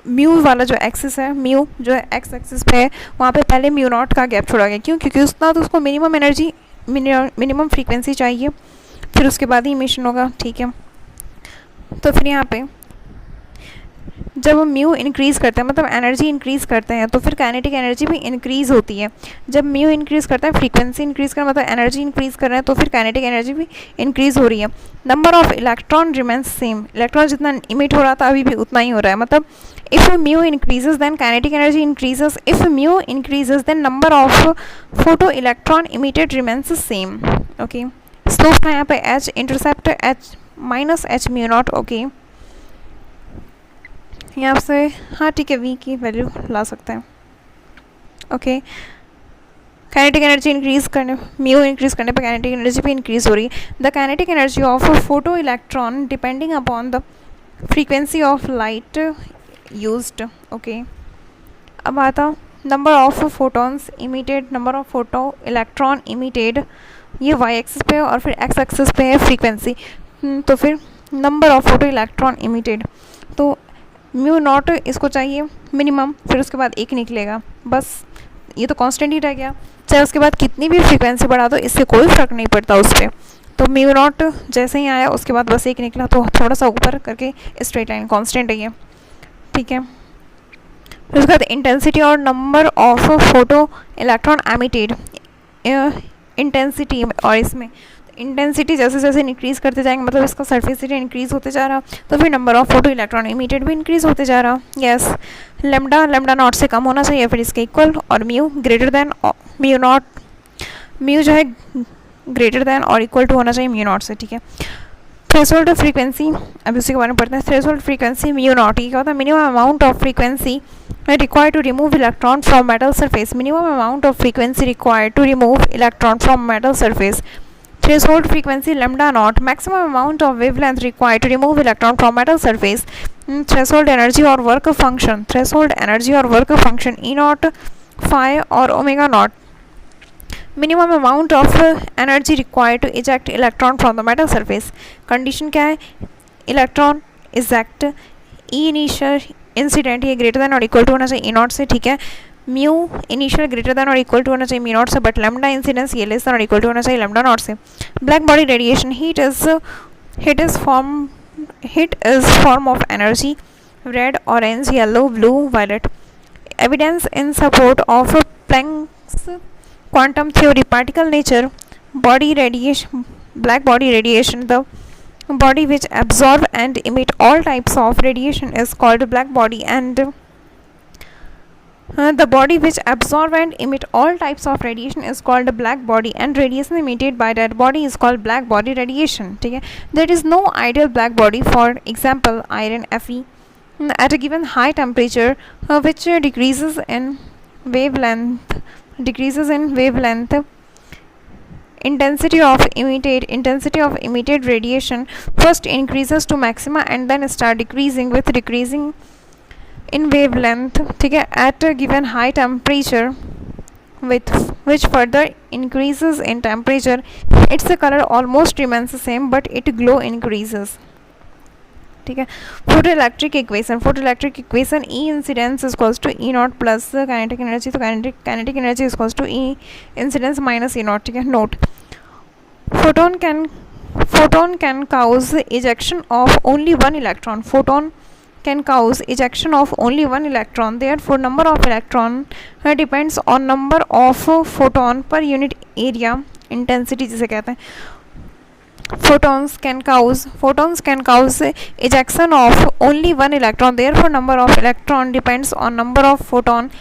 म्यू वाला जो एक्सिस है, म्यू जो है एक्स एक्सिस पे है, वहाँ पे पहले म्यू नॉट का गैप छोड़ा गया। क्यों? क्योंकि उतना तो उसको मिनिमम एनर्जी, मिनिमम फ्रीक्वेंसी चाहिए, फिर उसके बाद ही इमिशन होगा। ठीक है, तो फिर यहाँ पे जब हम म्यू इंक्रीज़ करते हैं, मतलब एनर्जी इंक्रीज़ करते हैं, तो फिर काइनेटिक एनर्जी भी इंक्रीज़ होती है। जब म्यू इंक्रीज़ करता है, फ्रीक्वेंसी इंक्रीज़ कर मतलब एनर्जी इंक्रीज़ कर रहे हैं, तो फिर काइनेटिक एनर्जी भी इंक्रीज़ हो रही है। Number of electron remains same, electron जितना इमिट हो रहा था अभी भी उतना ही हो रहा है। मतलब if mu increases then kinetic energy increases, if mu increases then number of photo electron emitted remains same. Okay, slope है यहाँ पे h, intercept h minus H mu naught. Okay, यहाँ से हाँ ठीक है, वी की वैल्यू ला सकते हैं। ओके, काइनेटिक एनर्जी इंक्रीज करने, म्यू इंक्रीज करने पर काइनेटिक एनर्जी भी इंक्रीज हो रही है। The kinetic energy of photo electron depending upon the frequency of light used. Okay, अब आता number of photons emitted, number of photo electron emitted, ये वाई एक्सिस पे है और फिर एक्स एक्सिस पे है फ्रीक्वेंसी। तो फिर number of photo electron emitted, तो म्यू नॉट इसको चाहिए मिनिमम, फिर उसके बाद एक निकलेगा, बस ये तो कांस्टेंट ही रह गया। चाहे उसके बाद कितनी भी फ्रीक्वेंसी बढ़ा दो, इससे कोई फ़र्क नहीं पड़ता उस पर। तो म्यू नॉट जैसे ही आया उसके बाद बस एक निकला, तो थोड़ा सा ऊपर करके स्ट्रेट लाइन कांस्टेंट है ये। ठीक है, फिर उसके बाद इंटेंसिटी और number of photo electron emitted, intensity और इसमें इंटेंसिटी जैसे जैसे इंक्रीज़ करते जाएंगे, मतलब इसका सरफेस एरिया इंक्रीज़ होते जा रहा, तो फिर number of photo electron emitted भी इंक्रीज़ होते जा रहा। यस, लेमडा लेमडा नॉट से कम होना चाहिए, फिर इसके इक्वल, और mu greater than mu naught, mu जो है ग्रेटर देन और इक्वल टू होना चाहिए म्यू नॉट से। ठीक है, थ्रेशोल्ड फ्रीक्वेंसी, अभी उसी के बारे में पढ़ते हैं। थ्रेशोल्ड फ्रीक्वेंसी म्यू नॉट, ये क्या होता है? Minimum amount of frequency required to remove electron from metal surface, minimum amount of frequency required to remove electron from metal surface. Threshold frequency lambda naught, maximum amount of wavelength required to remove electron from metal surface. Threshold energy or work function, threshold energy or work function E naught, phi or omega naught. Minimum amount of energy required to eject electron from the metal surface. Condition क्या है? Electron eject, E initial incident ये greater than और equal to होना चाहिए E naught से। ठीक है, mu initial greater than और इक्वल टू होना चाहिए म्यू नॉट से, बट लैम्डा इंसिडेंस ये लेस देन और इक्वल टू होना चाहिए लैम्डा नॉट से। Black body radiation, heat is form of energy, red orange yellow blue violet. Evidence in support of Planck's quantum theory, particle nature, body radiation, black body radiation, the body which absorb and emit all types of radiation is called black body, and the body which absorb and emit all types of radiation is called black body, and radiation emitted by that body is called black body radiation. ठीक है, there is no ideal black body. For example, iron Fe at a given high temperature which decreases in wavelength, intensity of emitted radiation first increases to maxima and then start decreasing with decreasing in wavelength. ठीक है, at a given high temperature with which further increases in temperature, its color almost remains the same but its glow increases. ठीक है, photoelectric equation E incidence equals to E naught plus kinetic energy, तो kinetic energy equals to E incidence minus E naught. ठीक है, note, photon can cause ejection of only one electron, photon can cause ejection of only one electron, therefore number of electron depends on number of photon per unit area, intensity जिसे कहते हैं। photons can cause ejection of only one electron, therefore number of electron depends on number of photon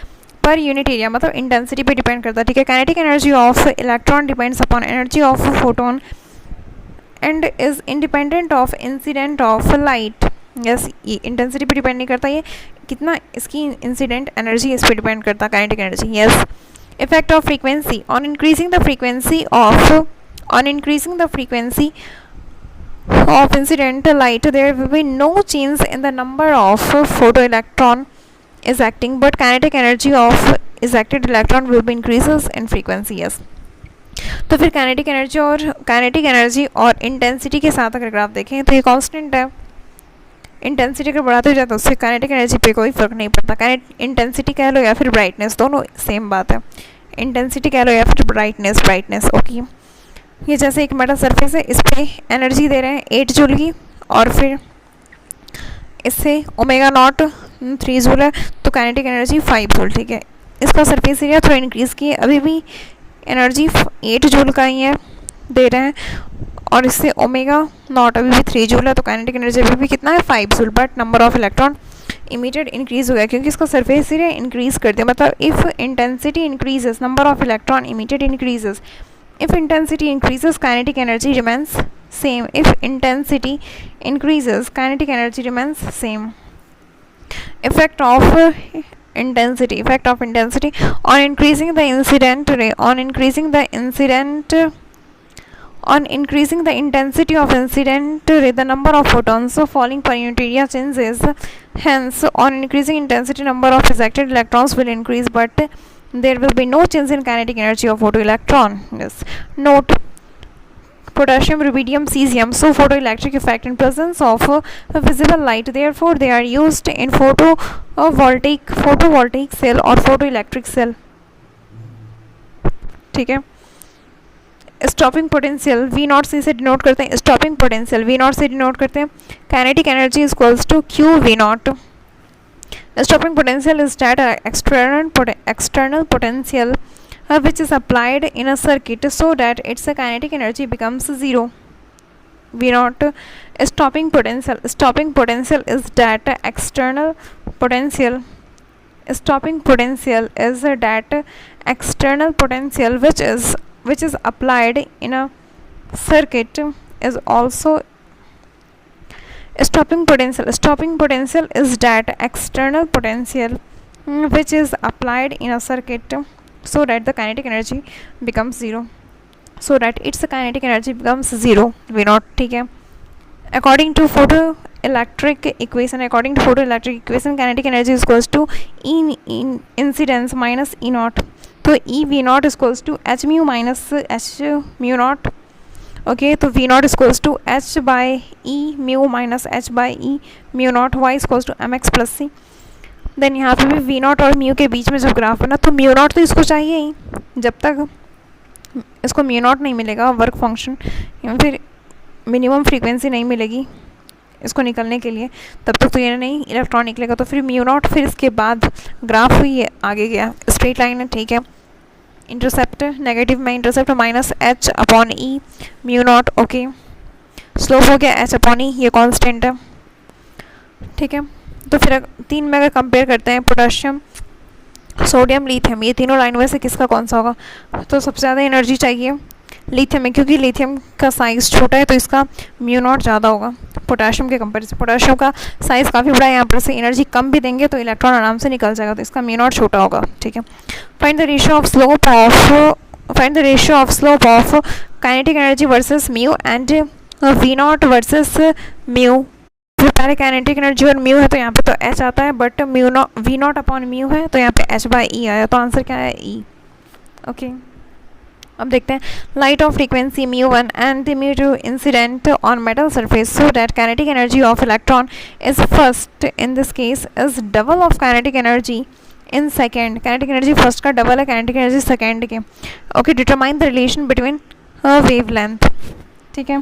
per unit area, मतलब intensity पे depend करता है। ठीक है, kinetic energy of electron depends upon energy of photon and is independent of incident of light. Yes, ये intensity पे depend नहीं करता, ये कितना इसकी इंसिडेंट एनर्जी इस पे डिपेंड करता है, kinetic energy. Yes, effect of frequency, on increasing the frequency of incident light there will be no change in the number of photoelectron ejecting, but kinetic energy of ejected electron will be increases in frequency. Yes, तो फिर kinetic energy और intensity के साथ अगर graph देखें तो ये constant है। इंटेंसिटी अगर बढ़ाते जाता है उससे काइनेटिक एनर्जी पे कोई फ़र्क नहीं पड़ता। इंटेंसिटी कह लो या फिर ब्राइटनेस, दोनों सेम बात है। इंटेंसिटी कह लो या फिर ब्राइटनेस ओके। ये जैसे एक मेटल सरफेस है, इस पर एनर्जी दे रहे हैं 8 जूल की, और फिर इससे ओमेगा नॉट 3 जूल है, तो काइनेटिक एनर्जी 5 जूल। ठीक है, इसका सरफेस एरिया थोड़ा इंक्रीज़ किया, अभी भी एनर्जी 8 जूल का ही है दे रहे हैं, और इससे ओमेगा नॉट अभी भी 3 जूल है, तो काइनेटिक एनर्जी अभी भी कितना है 5 joule. But number of electron emitted increase हो गया क्योंकि इसका सरफेस एरिया इंक्रीज कर दिया। मतलब if intensity increases number of electron emitted increases, if intensity increases kinetic energy remains same, if intensity increases kinetic energy remains same. Effect of intensity on increasing the incident ray, on increasing the intensity of incident ray, the number of photons falling per unit area changes. Hence on increasing intensity number of ejected electrons will increase, but there will be no change in kinetic energy of photoelectron. Yes. Note: potassium, rubidium, cesium show photoelectric effect in presence of visible light. Therefore, they are used in photovoltaic cell और photoelectric cell. ठीक है। Stopping potential V naught से denote करते हैं। Stopping potential V naught से denote करते हैं। Kinetic energy is equals to q V naught. Stopping potential is that external potential which is applied in a circuit so that its kinetic energy becomes zero. V naught. Stopping potential is that external potential. Stopping potential is that external potential which is applied in a circuit is also. Stopping potential is that external potential which is applied in a circuit so that the kinetic energy becomes zero, so that its kinetic energy becomes zero, V naught. ठीक है। According to photoelectric equation, kinetic energy is equals to E incidence minus E naught. तो E V naught is equals to H mu minus H mu naught. Okay, तो V naught equals to H by E mu minus H by E mu naught, Y equals to M X plus C. Then यहाँ पे भी we not और mu के बीच में जब graph बना तो म्यू नॉट तो इसको चाहिए ही, जब तक इसको म्यू नॉट नहीं मिलेगा वर्क फंक्शन या फिर मिनिमम फ्रीक्वेंसी नहीं मिलेगी इसको निकलने के लिए, तब तक तो ये नहीं इलेक्ट्रॉन निकलेगा। तो फिर म्यू नॉट, फिर इसके बाद ग्राफ हुई है आगे गया, स्ट्रेट लाइन है। ठीक है। इंटरसेप्ट नेगेटिव में इंटरसेप्ट माइनस एच अपॉन ई म्यू नॉट। ओके, स्लोप हो गया एच अपॉन ई, ये कांस्टेंट है। ठीक है। तो फिर 3 में अगर कंपेयर करते हैं पोटेशियम, सोडियम, लिथियम, ये तीनों लाइन में से किसका कौन सा होगा, तो सबसे ज़्यादा एनर्जी चाहिए लिथियम में, क्योंकि लिथियम का साइज़ छोटा है तो इसका म्यू नॉट ज़्यादा होगा पोटेशियम के कंपेरिजन। पोटेशियम का साइज़ काफ़ी बड़ा है, यहाँ पर से एनर्जी कम भी देंगे तो इलेक्ट्रॉन आराम से निकल जाएगा, तो इसका म्यू नॉट छोटा होगा। ठीक है। Find the ratio of slope of kinetic energy versus mu and V naught versus mu. पहले काइनेटिक एनर्जी और म्यू है तो यहाँ पे तो एच आता है, but V naught upon mu है तो यहाँ पे एच बाई ई आया, तो आंसर क्या है ई। ओके, अब देखते हैं light of frequency μ1 and μ2 incident on metal surface so that kinetic energy of electron is first in this case is double of kinetic energy in second. Kinetic energy first का double है kinetic energy second के। Okay, determine the relation between wavelength. ठीक है।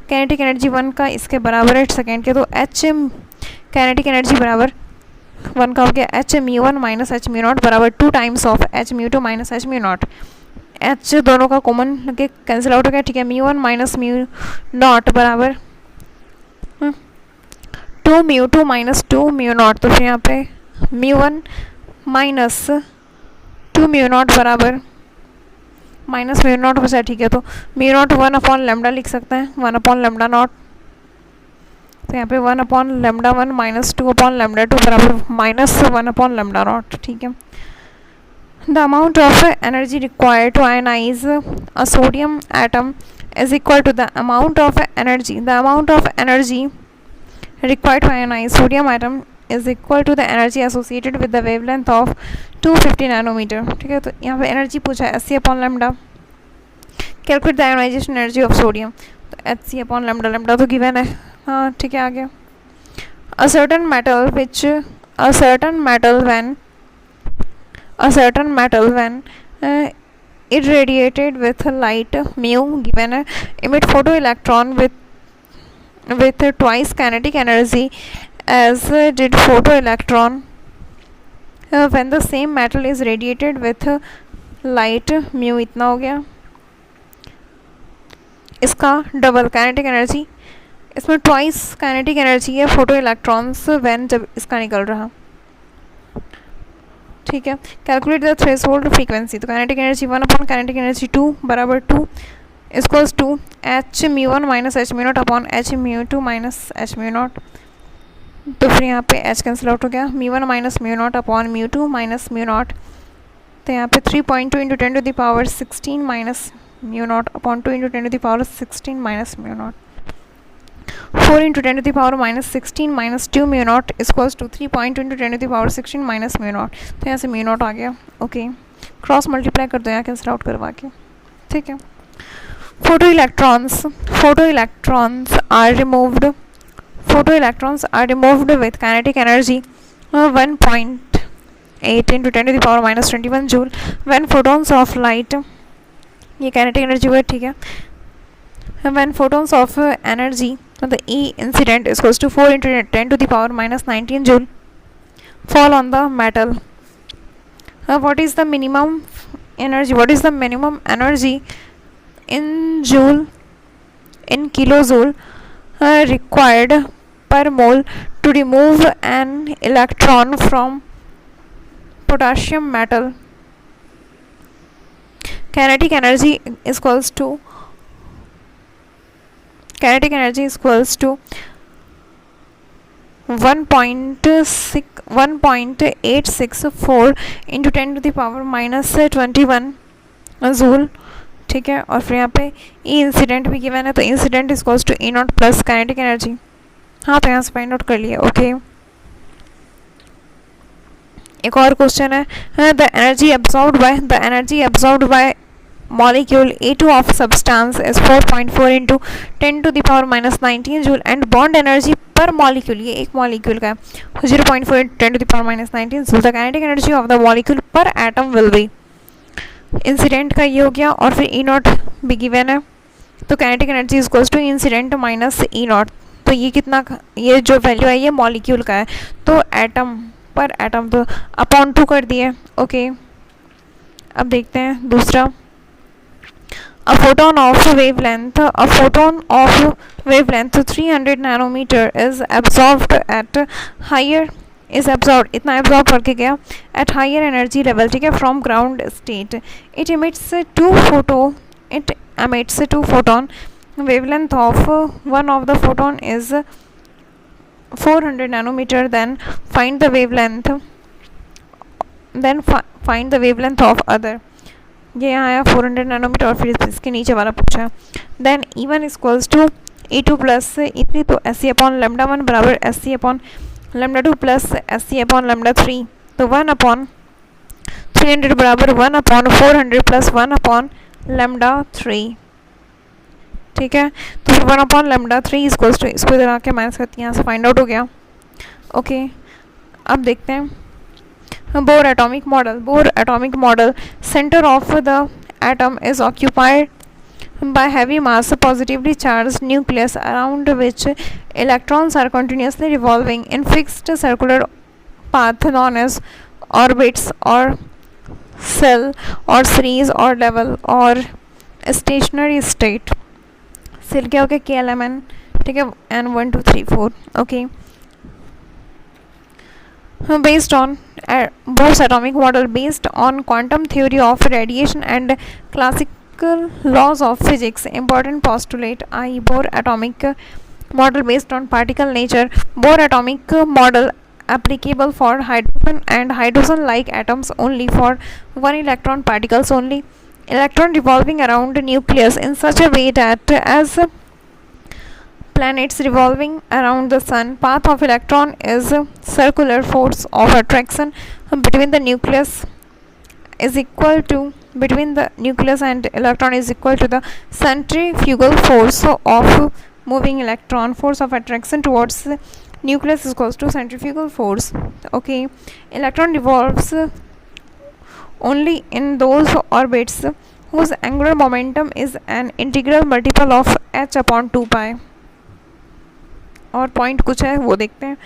Kinetic energy 1 का इसके बराबर है second के, तो एच काइनेटिक एनर्जी बराबर 1 का हो गया H μ1 minus H mu naught बराबर 2 times of H μ2 minus H mu naught. H दोनों का कॉमन लगे कैंसिल आउट हो गया। ठीक है। μ1 माइनस म्यू नॉट बराबर 2 μ2 माइनस 2 म्यू नॉट, तो फिर यहाँ पे μ1 माइनस 2 म्यू नॉट बराबर माइनस म्यू नॉट बचा। ठीक है। तो म्यू नॉट 1 अपॉन लेमडा लिख सकते हैं, 1 अपॉन लेमडा नॉट, तो यहाँ पे 1 upon lambda 1 minus 2 upon lambda 2 बराबर माइनस 1 अपॉन लेमडा नॉट। ठीक है। The amount of energy required to ionize a sodium atom is equal to the amount of energy required to ionize sodium atom is equal to the energy associated with the wavelength of 250 nanometre. ठीक है। तो यहाँ पे energy पूछा है 80 upon lambda, calculate the ionization energy of sodium, तो H C upon lambda, lambda तो given है, हाँ ठीक है आगे. A certain metal which a certain metal when irradiated with light mu given emit photoelectron with twice kinetic energy as did photoelectron when the same metal is radiated with light mu. इतना हो गया. इसका double kinetic energy, इसमें twice kinetic energy है photo electrons when जब इसका निकल रहा. ठीक है. कैलकुलेट द थ्रेशोल्ड फ्रीक्वेंसी, तो kinetic energy 1 upon kinetic energy 2 बराबर 2 equals to H mu 1 minus H mu not upon H mu 2 minus H mu not. तो फिर यहाँ पे एच कैंसिल आउट हो गया. Mu 1 minus mu not upon mu 2 minus mu not. तो यहाँ पे 3.2 into 10 to the power 16 minus mu not upon 2 into 10 to the power 16 minus mu naught. 4 into 10 to the power minus 16 minus 2 mu naught is equals to 3.2 into 10 to the power 16 minus mu naught. तो यहाँ से mu naught आ गया. Okay, cross multiply कर दो यहाँ cancel out करवा के. ठीक है. Photo electrons are removed with kinetic energy 1.8 into 10 to the power minus 21 joule when photons of light, ये काइनेटिक एनर्जी हुआ. ठीक है. when photons of energy, the E incident is equals to 4 into 10 to the power minus 19 joule fall on the metal. What is the minimum energy in joule, in kilojoule required per mole to remove an electron from potassium metal? Kinetic energy is equals to 1.864 into 10 to the power minus 21 joule. ठीक है. और फिर यहाँ पे ई incident भी given है, तो incident is equals to E naught plus kinetic energy. हाँ, तो यहाँ से फाइंड आउट कर लिया. ओके. एक और क्वेश्चन है. The energy absorbed bye molecule A2 of substance is 4.4 into 10 to the power minus 19 joule and bond energy per molecule, ये एक molecule का है, 0.4 into 10 to the power minus 19 joule. The kinetic energy of the molecule per atom will be, incident का ये हो गया. और फिर E नॉट भी गिवन है, तो kinetic energy is equals to incident minus E not. तो ये कितना, ये जो वैल्यू है ये molecule का है, तो एटम पर एटम तो अपॉन 2 कर दिए. ओके. अब देखते हैं दूसरा. A photon of wavelength 300 nanometer is absorbed इतना एब्जॉर्ब करके गया at higher energy level. ठीक है. from ground state it emits two photon. wavelength of one of the photon is 400 nanometer. then find the wavelength of other. ये यहाँ आया 400 nanometre और फिर इसके नीचे वाला पूछा. Then E1 equals to E2 plus E3, तो एस सी अपॉन लेमडा 1 बराबर S C upon lambda 2 plus S C upon lambda 3. तो 1 अपॉन 300 बराबर 1 अपॉन 400 प्लस 1 अपॉन लेमडा 3. ठीक है. तो 1 अपॉन लेमडा 3 इक्वल्स टू, इसको इधर आके माइनस करती हैं, यहाँ से फाइंड आउट हो गया. ओके. अब देखते हैं Bohr atomic model. Center of the atom is occupied by heavy mass positively charged nucleus around which electrons are continuously revolving in fixed circular path known as orbits or cell or series or level or stationary state. Shell क्या हो गया KLMN. ठीक है. N1 2 3 4. Okay. Based on Bohr's atomic model based on quantum theory of radiation and classical laws of physics. Important postulate I. Bohr atomic model based on particle nature. Bohr atomic model applicable for hydrogen and hydrogen-like atoms only, for one electron particles only. Electron revolving around the nucleus in such a way that as planets revolving around the sun, path of electron is circular. Force of attraction between the nucleus is equal to between the nucleus and electron is equal to the centrifugal force of moving electron. Force of attraction towards nucleus is equals to centrifugal force. Okay, electron revolves only in those orbits whose angular momentum is an integral multiple of h upon 2 pi. और point कुछ है वो देखते हैं.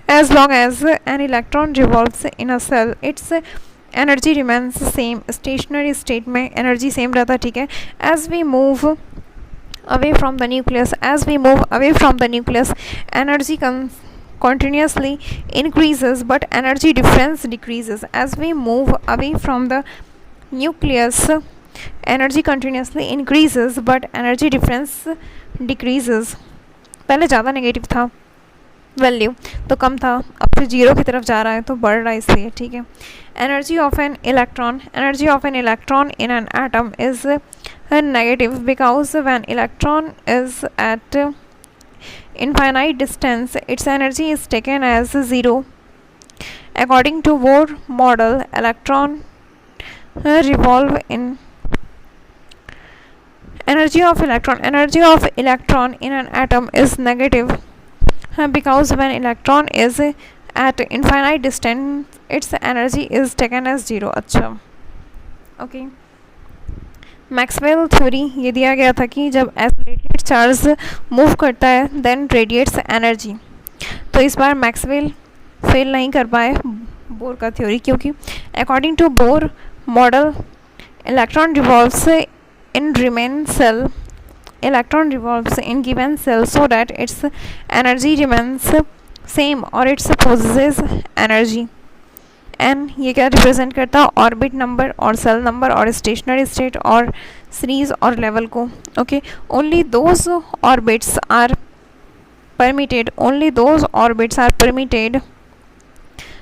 As long as an electron revolves in a cell, its energy remains same. Stationary state में energy same रहता है. ठीक है. As we move away from the nucleus, energy continuously increases, but energy difference decreases. As we move away from the nucleus, energy continuously increases, but energy difference decreases. पहले ज़्यादा negative था value, तो कम था, अब फिर जीरो की तरफ जा रहा है तो बढ़ रहा है इसलिए. ठीक है. Energy of an electron in an atom is negative because when electron is at infinite distance, its energy is taken as 0. According to Bohr model, electron revolve in energy of electron in an atom is negative because when electron is at infinite distance, its energy is taken as 0. अच्छा, okay. Maxwell theory ये दिया गया था कि जब isolated charge move करता है then radiates energy. तो इस बार मैक्सवेल फेल नहीं कर पाए बोर का थ्योरी, क्योंकि according to Bohr model electron revolves in given shell so that its energy remains same और इट्स पोजेसेस एनर्जी. एन ये क्या रिप्रेजेंट करता है? ऑर्बिट नंबर और सेल नंबर और स्टेशनरी स्टेट और सीरीज और लेवल को. Okay, only those orbits are permitted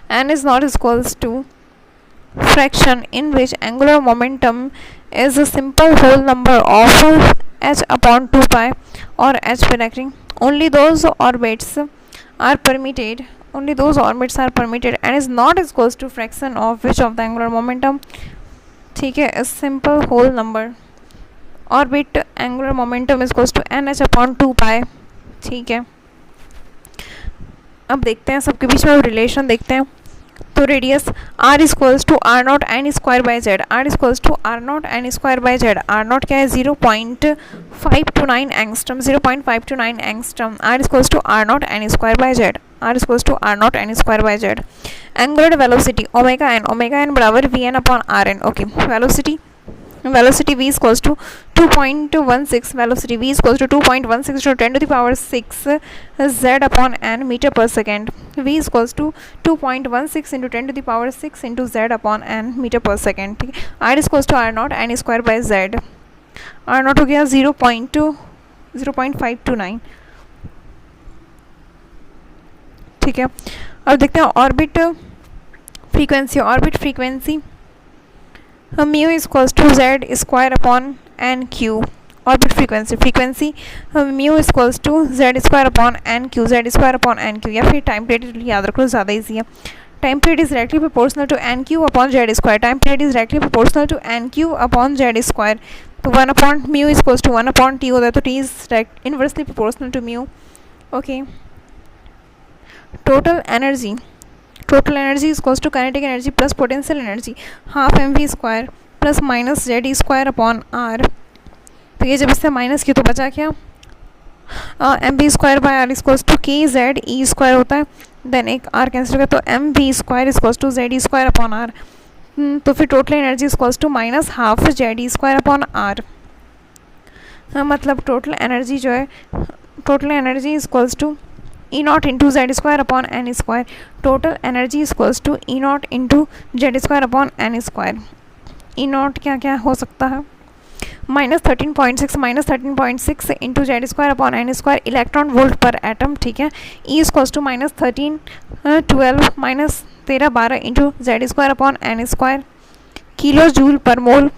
n is not equals to fraction in which angular momentum is a simple whole number of h upon 2 pi or h bracket. Only those orbits are permitted and is not equals to fraction of which of the angular momentum. ठीक है, a simple whole number. Orbit angular momentum is equals to nh upon 2 pi. ठीक है. अब देखते हैं सबके बीच में relation देखते हैं. तो radius r equals to R naught N square by Z. r equals to R naught N square by Z. R naught क्या है? 0.529 angstrom. 0.529 angstrom. r equals to R naught N square by Z. r equals to R naught N square by Z. Angular velocity omega N बराबर V N upon R N. Okay, velocity v equals to 2.16. velocity v equals to 2.16 to 10 to the power 6 z upon n meter per second. v equals to 2.16 into 10 to the power 6 into z upon n meter per second. ठीक है. r equals to r naught n square by z. r naught हो गया 0.529. ठीक है. अब देखते हैं orbit frequency mu is equals to z square upon n q. Orbit frequency mu is equals to z square upon n q. या फिर time period याद रखो, ज़्यादा इजी है. Time period is directly proportional to n q upon z square. Time period is directly proportional to n q upon z square. तो 1 upon mu is equals to 1 upon t होता है, तो t is inversely proportional to mu. Okay, total energy is equals to kinetic energy plus potential energy half mv square plus minus Z square upon R. तो ये जब इससे minus की तो बचा क्या? mv square by R equals to k Z E square होता है, देन एक आर कैंसिल होगा, तो mv square equals to Z square upon R. तो फिर total energy equals to minus half Z square upon R. मतलब total energy जो है equals to E naught into Z square upon N square. Total energy equals to E naught into Z square upon N square. E not क्या क्या हो सकता है? -13.6 into Z square upon N square electron volt per atom. ठीक है. E equals to -1312 into Z square upon N square kilo joule per mole.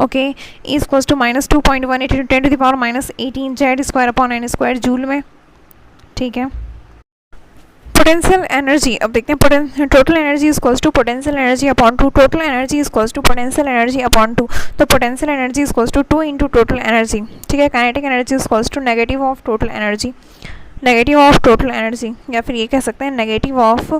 Okay, E equals to -2.18 into 10 to the power -18 Z square upon N square joule में. ठीक है. Potential energy, अब देखते हैं total energy equals to potential energy upon two, total energy equals to potential energy upon two, तो potential energy equals to 2 into total energy, ठीक है। Kinetic energy equals to negative of total energy, negative of total energy, या फिर ये कह सकते हैं negative of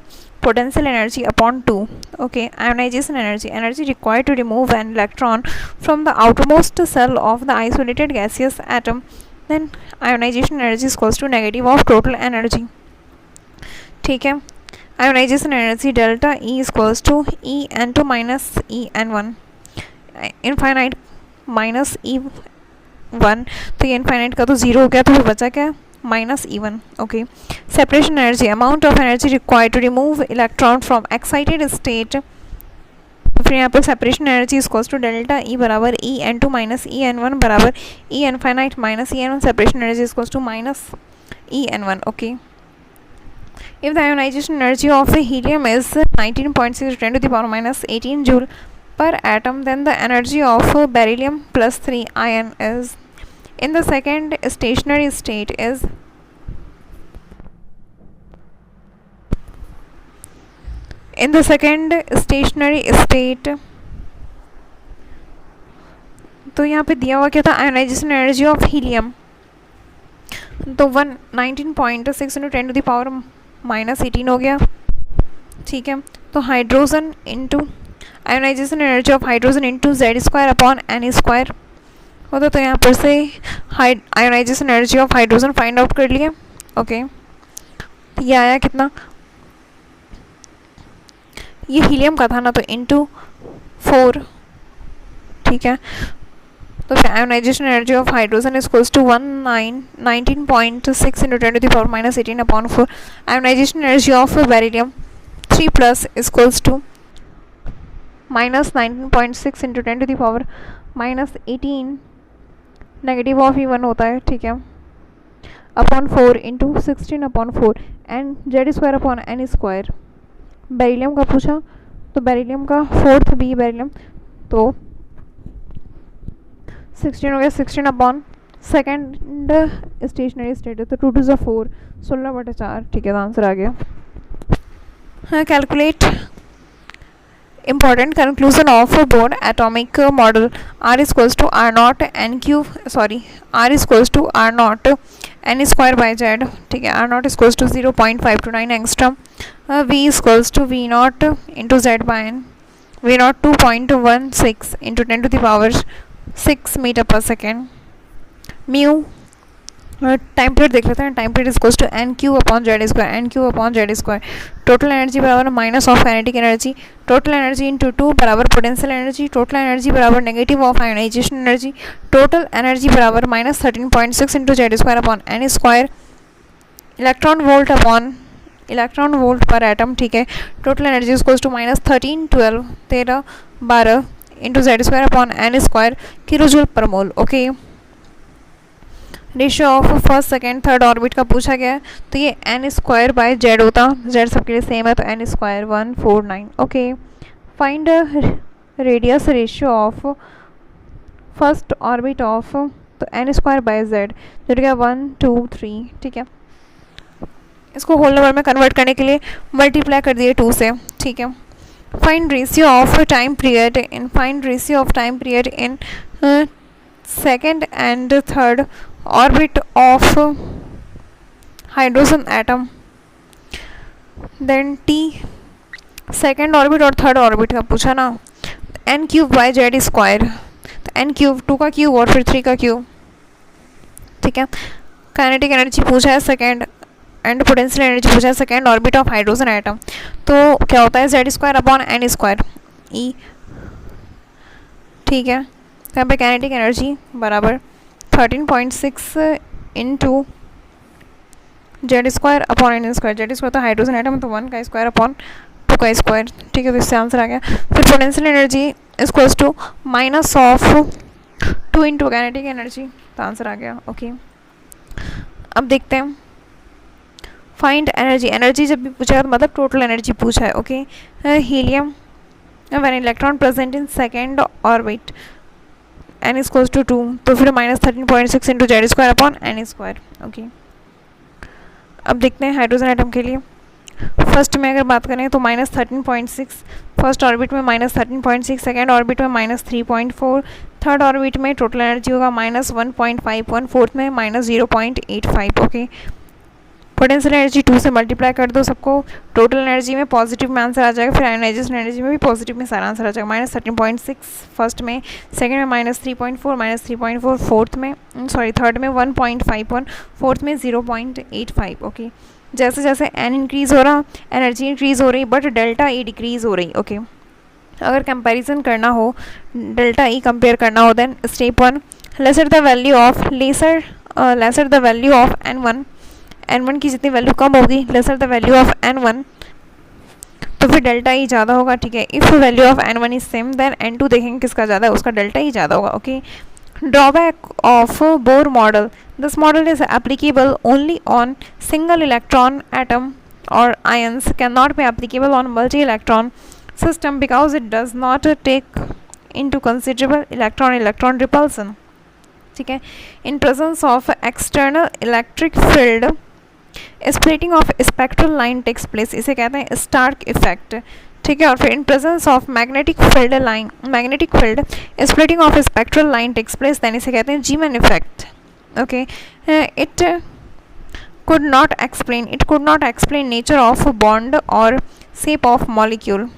potential energy upon two, okay. Ionization energy, energy required to remove an electron from the outermost shell of the isolated gaseous atom, then ionization energy equals to negative of total energy, ठीक है। Ionization energy delta E equals to E N two minus E N one, infinite minus E one, तो ये infinite का तो zero हो गया, तो फिर बचा क्या, minus E one, okay. Separation energy, amount of energy required to remove electron from excited state, फिर यहाँ पर separation energy equals to delta E बराबर E N two minus E N one बराबर E infinite minus E N one, separation energy equals to minus E N one, okay. If the ionization energy of helium is 19.6 to 10 to the power minus 18 joule per atom, then the energy of beryllium plus 3 ion is in the second stationary state is in the second stationary state, तो यहाँ पे दिया हुआ क्या था, ionisation energy of helium, तो 19.6 into 10 to the power minus 18 हो गया, ठीक है। तो hydrogen into ionization energy of hydrogen into Z square upon N square होता, तो यहाँ पर से ionization energy of hydrogen find out कर लिए, ओके। ये आया कितना, ये हीलियम का था ना, तो इंटू 4, ठीक है। तो फिर ionization energy of hydrogen equals to 19.6 into 10 to the power minus 18 upon 4, ionization energy of beryllium 3 plus equals to minus 19.6 into 10 to the power minus 18, negative of E1 होता है, ठीक है, upon 4 into 16 upon 4 and Z square upon N square. Beryllium का पूछा, तो beryllium का fourth B beryllium, तो 16 हो गया, 16 अपॉन सेकेंड स्टेशनरी स्टेट है, तो 2 2 4, 16/4, ठीक है, तो आंसर आ गया। हाँ, calculate important conclusion of board atomic model, R equals to R naught n cube, sorry, R equals to R naught n square by Z, ठीक है। R naught equals to 0.529 angstrom, V equals to V naught into Z by n, V naught 2.16 into 10 to the power 6 metre पर second. Mu time period देख लेते हैं, time period equals to N Q upon Z square, N Q upon Z square. Total energy बराबर minus of kinetic energy, total energy into 2 बराबर potential energy, total energy बराबर negative of ionization energy, total energy बराबर minus 13.6 into Z square upon N square, electron volt upon electron volt per atom, ठीक है। Total energy equals to minus 13 12 13 12 into Z square upon N square kilojoule per mole, okay. Ratio of first second third orbit का पूछा गया है, तो ये N square by Z होता, Z सबके लिए सेम है, तो N square 149, okay. Find radius ratio of first orbit of, तो एन स्क्वायर बाय जेड जो क्या 1 2 3, ठीक है। इसको होल नंबर में कन्वर्ट करने के लिए मल्टीप्लाई कर दिए 2 से, ठीक है। Find ratio of time period in, find ratio of time period in second and third orbit of hydrogen atom, then T second orbit और थर्ड ऑर्बिट का पूछा ना, n cube by Z square, तो एन क्यूब 2 का cube और फिर 3 का cube, ठीक है। काइनेटिक एनर्जी पूछा है सेकेंड एंड पोटेंशियल एनर्जी पूछा है second orbit of hydrogen atom, तो क्या होता है Z square upon N square E, ठीक है। तो यहाँ पे काइनेटिक एनर्जी बराबर 13.6 into Z square upon N square, Z square तो हाइड्रोजन एटम, तो 1 का स्क्वायर अपॉन 2 का स्क्वायर, ठीक है। तो इससे आंसर आ गया। फिर potential energy equals to minus of 2 into kinetic energy, तो आंसर आ गया, ओके। अब देखते हैं फाइंड एनर्जी, एनर्जी जब भी पूछा है तो मतलब टोटल एनर्जी पूछा है, okay. Helium when electron present in second orbit n equals to 2, तो फिर minus 13.6 into Z square upon N square, okay. अब देखते हैं हाइड्रोजन एटम के लिए, फर्स्ट में अगर बात करें तो -13.6 फर्स्ट ऑर्बिट में, -13.6 सेकेंड ऑर्बिट में, -3.4 थर्ड ऑर्बिट में टोटल एनर्जी होगा -1.51, फोर्थ में -0.85। ओके, पोटेंशियल एनर्जी 2 से मल्टीप्लाई कर दो सबको, टोटल एनर्जी में पॉजिटिव में आंसर आ जाएगा, फिर आयनाइजेशन एनर्जी में भी पॉजिटिव में सारा आंसर आ जाएगा। -13.6 फर्स्ट में, सेकंड में -3.4 फोर्थ में, सॉरी थर्ड में 1.51, फोर्थ में 0.85। ओके, जैसे जैसे एन इंक्रीज़ हो रहा, एनर्जी इंक्रीज़ हो रही, बट डेल्टा ई डिक्रीज़ हो रही। ओके, अगर कंपैरिजन करना हो, डेल्टा ई कंपेयर करना हो, then step 1, lesser the value of n1 की जितनी वैल्यू कम होगी, laser the value of n1, तो फिर डेल्टा ई ज़्यादा होगा। ठीक है, if value of n1 is same, then n2 देखेंगे किसका ज़्यादा है, उसका डेल्टा ई ज़्यादा होगा। Okay, drawback of Bohr model, this model is applicable only on single electron atom और ions, cannot be applicable on multi-electron system because it does not take into considerable electron repulsion। ठीक है, in presence of external electric field splitting of spectral line takes place, इसे कहते हैं Stark effect. ठीक है, और फिर in presence of magnetic field splitting of spectral line takes place, then इसे कहते हैं Zeeman effect. Okay, it could not explain nature of bond और shape of molecule.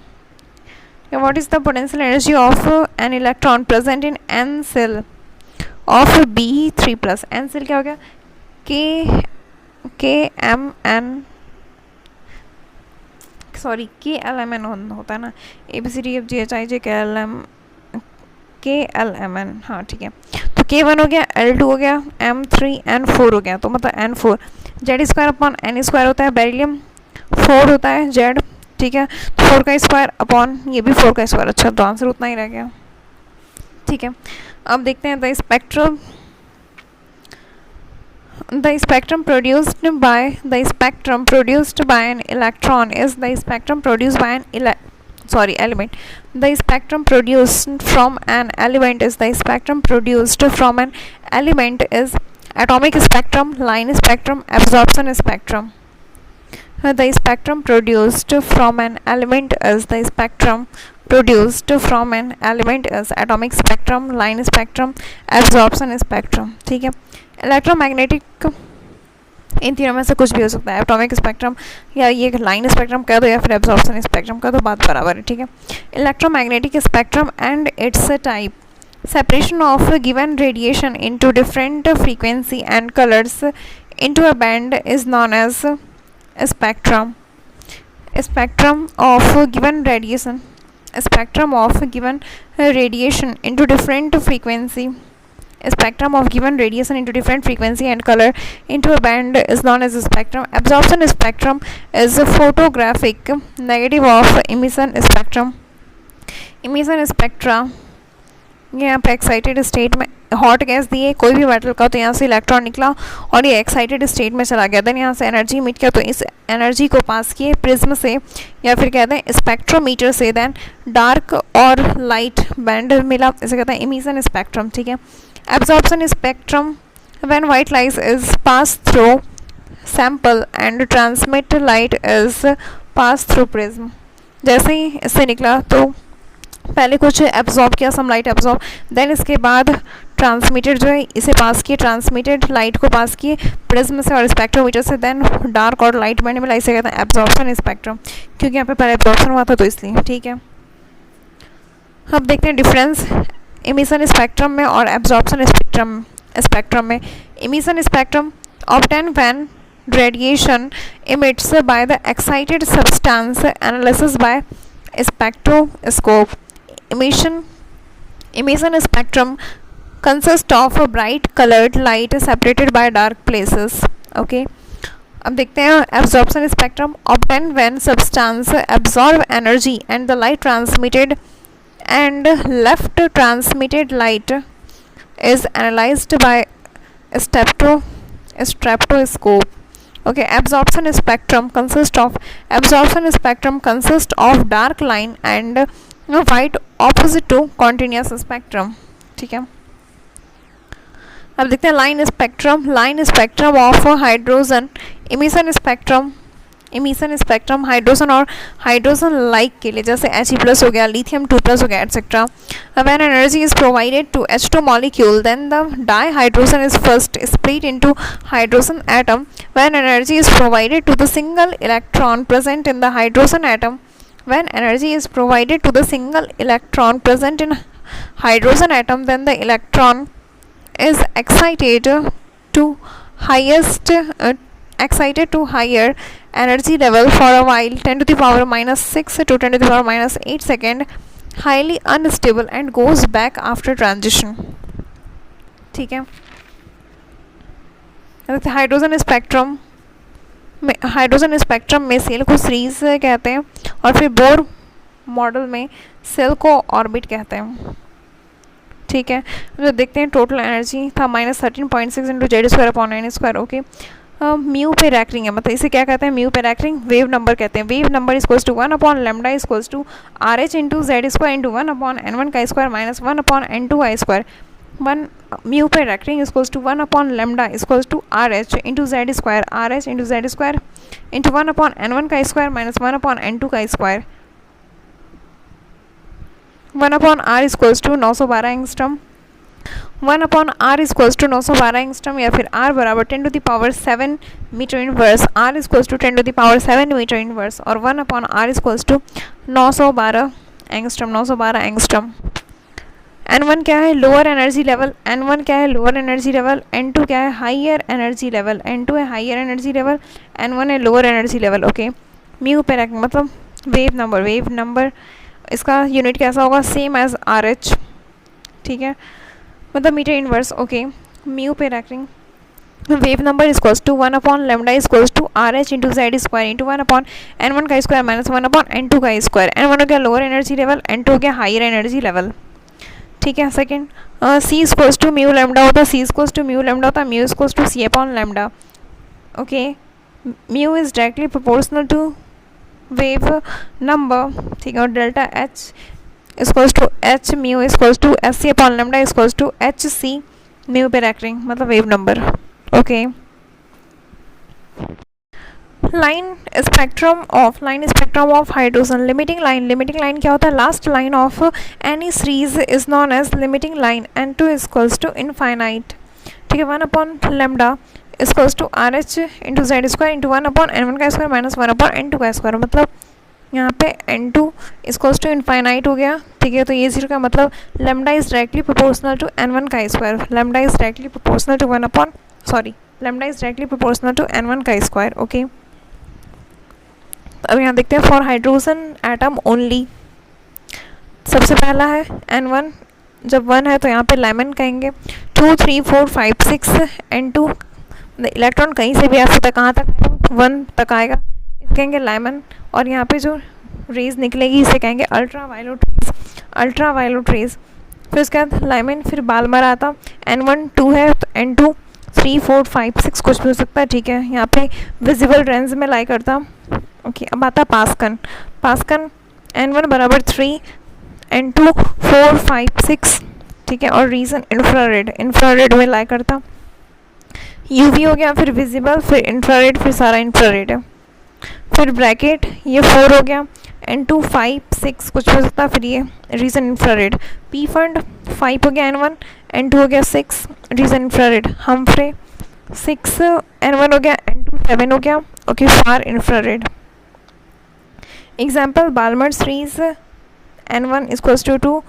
What is the potential energy of an electron present in N shell of Be3+? N shell क्या हो गया, KLMN होता है ना, ABCDFGHIJ KLMN। हाँ ठीक है, तो K1 हो गया, L2 हो गया, M3 N4 हो गया, तो मतलब N4 Z² अपॉन N² होता है, बेरिलियम 4 होता है Z। ठीक है, तो 4 का स्क्वायर अपॉन ये भी 4 का स्क्वायर। अच्छा, तो आंसर उतना ही रह गया। ठीक है, अब देखते हैं the spectrum produced by an electron is the spectrum produced by an element. The spectrum produced from an element is atomic spectrum, line spectrum, absorption spectrum. The spectrum produced from an element is atomic spectrum, line spectrum, absorption spectrum। ठीक है, electromagnetic इन तीनों में से कुछ भी हो सकता है, एटॉमिक स्पेक्ट्रम या ये लाइन स्पेक्ट्रम कह दो या फिर एब्जॉर्प्शन स्पेक्ट्रम कह दो, बात बराबर है। ठीक है, electromagnetic spectrum and its type, separation of given radiation into different frequency and colours into a band is known as spectrum. Spectrum of given radiation into different frequency and color into a band is known as a spectrum. Absorption spectrum is a photographic negative of emission spectrum. Emission spectra, यहाँ पे excited state में hot gas दिए कोई भी metal का, तो यहाँ से इलेक्ट्रॉन निकला और ये एक्साइटेड स्टेट में चला गया, देन यहाँ से एनर्जी मिट किया, तो इस एनर्जी को पास किए प्रिज्म से या फिर कहते हैं स्पेक्ट्रोमीटर से, देन डार्क और लाइट बैंड मिला, इसे कहते हैं इमिशन स्पेक्ट्रम। ठीक है, absorption spectrum, when white light is pass through sample and transmit light is pass through prism, जैसे ही इससे निकला तो पहले कुछ एब्जॉर्ब किया, सम लाइट एब्जॉर्ब, देन इसके बाद ट्रांसमिटेड जो है इसे पास किए, ट्रांसमिटेड लाइट को पास किए प्रिज्म से और स्पेक्ट्रोमीटर से, देन डार्क और लाइट बैंड मिला, इसे कहते हैं एब्जॉर्प्शन स्पेक्ट्रम, क्योंकि यहाँ पे पहले एब्जॉर्प्शन हुआ था तो इसलिए। ठीक है, अब देखते हैं डिफरेंस इमिशन स्पेक्ट्रम में और एब्जॉर्प्शन स्पेक्ट्रम में। Emission spectrum obtain when radiation emits by the excited substance analysis by spectroscope. Emission spectrum consists of a bright colored light separated by dark places. Okay, अब देखते हैं absorption spectrum obtained when substance absorb energy and the light transmitted and left transmitted light is analyzed by spectroscope. Okay, absorption spectrum consists of dark line and white opposite to continuous spectrum. ठीक है, अब देखते हैं line spectrum of hydrogen. Emission spectrum emission spectrum hydrogen और hydrogen like के लिए, जैसे He+ हो गया, लिथियम 2+ हो गया, etcetera. When energy is provided to H2 molecule then the dihydrogen is first split into hydrogen atom. When energy is provided to the single electron present in the hydrogen atom, when energy is provided to the single electron present in hydrogen atom, then the electron is excited to higher energy level for a while, 10 to the power -6 to 10 to the power -8 second, highly unstable and goes back after transition. ठीक है. Hydrogen spectrum में cell को series कहते हैं और फिर Bohr model में cell को ऑर्बिट कहते हैं. ठीक है. तो देखते हैं टोटल एनर्जी था -13.6 इंटू Z²/9². ओके. म्यू पे रैकरिंग है, मतलब इसे क्या कहते हैं, म्यू पे रैकरिंग वेव नंबर कहते हैं. Wave number equals to 1/λ equals to RH into Z² into 1/n1² minus 1/n2². 1 mu पे रैकरिंग equals to 1/λ equals to RH into Z², RH into Z² into 1/n1² minus 1/n2². 1/r equals to 912 angstrom. 1/r equals to 912 angstrom या फिर r बराबर 10 to the power 7 metre inverse. r equals to 10 to the power 7 metre inverse और 1/r equals to 912 angstrom. n1 क्या है, lower energy level. n1 क्या है, lower energy level. n2 क्या है, हाइयर एनर्जी लेवल. n2 है higher energy level, n1 है lower energy level. Okay. Mu पे रख मतलब वेव नंबर इसका यूनिट कैसा होगा, सेम एज RH. ठीक है, मतलब मीटर इनवर्स. ओके. म्यू पे रैकरिंग wave number equals to 1/λ equals to RH into Z² into 1/n1² minus 1/n2². n1 हो गया लोअर एनर्जी लेवल, n2 हो गया हाइयर एनर्जी लेवल. ठीक है. Second C equals to mu lambda होता है, C equals to mu lambda होता है, mu equals to C/λ. Okay. Mu is directly proportional to wave number. ठीक है. और delta H equals to H mu equals to SC/λ equals to HC mu पे recurring मतलब wave number. Okay. Line spectrum of hydrogen. Limiting line क्या होता है, last line of any series is known as limiting line. n2 equals to infinite. ठीक है. 1/λ equals to RH into Z² into 1/n1² minus 1/n2². मतलब यहाँ पे n2 equals to infinite हो गया. ठीक है. तो ये 0 का मतलब lambda is directly proportional to n1². Lambda is directly proportional to n1². Okay. अब यहाँ देखते हैं फॉर हाइड्रोजन एटम ओनली. सबसे पहला है n1. जब 1 है तो यहाँ पे लेमन कहेंगे. 2 3 4 5 6 n2 इलेक्ट्रॉन कहीं से भी आ सकता है, कहाँ तक, 1 तक आएगा, इसे कहेंगे लेमन. और यहाँ पे जो रेज निकलेगी इसे कहेंगे अल्ट्रा वायलेट रेज. फिर उसके बाद लेमन, फिर बाल्मर आता. n1 2 है तो n2 3 4 5 6 कुछ भी हो सकता है. ठीक है. यहाँ पे विजिबल रेंज में लाई करता. ओके. अब आता पास्कन n1 बराबर 3 n2 4 5 6. ठीक है. और रीजन इंफ्रारेड में लाई करता. UV हो गया, फिर विजिबल, फिर इंफ्रारेड, फिर सारा इंफ्रारेड है. फिर ब्रैकेट ये 4 हो गया, n2 5 6 कुछ हो सकता है, फिर ये रीजन इंफ्रारेड. पी फंड 5 हो गया n1, n2 हो गया 6 रीजन इंफ्रारेड. हमफ्रे 6 n1 हो गया, n2 7 हो गया. Okay. Far infrared. Example Balmer series n1 equals to 2.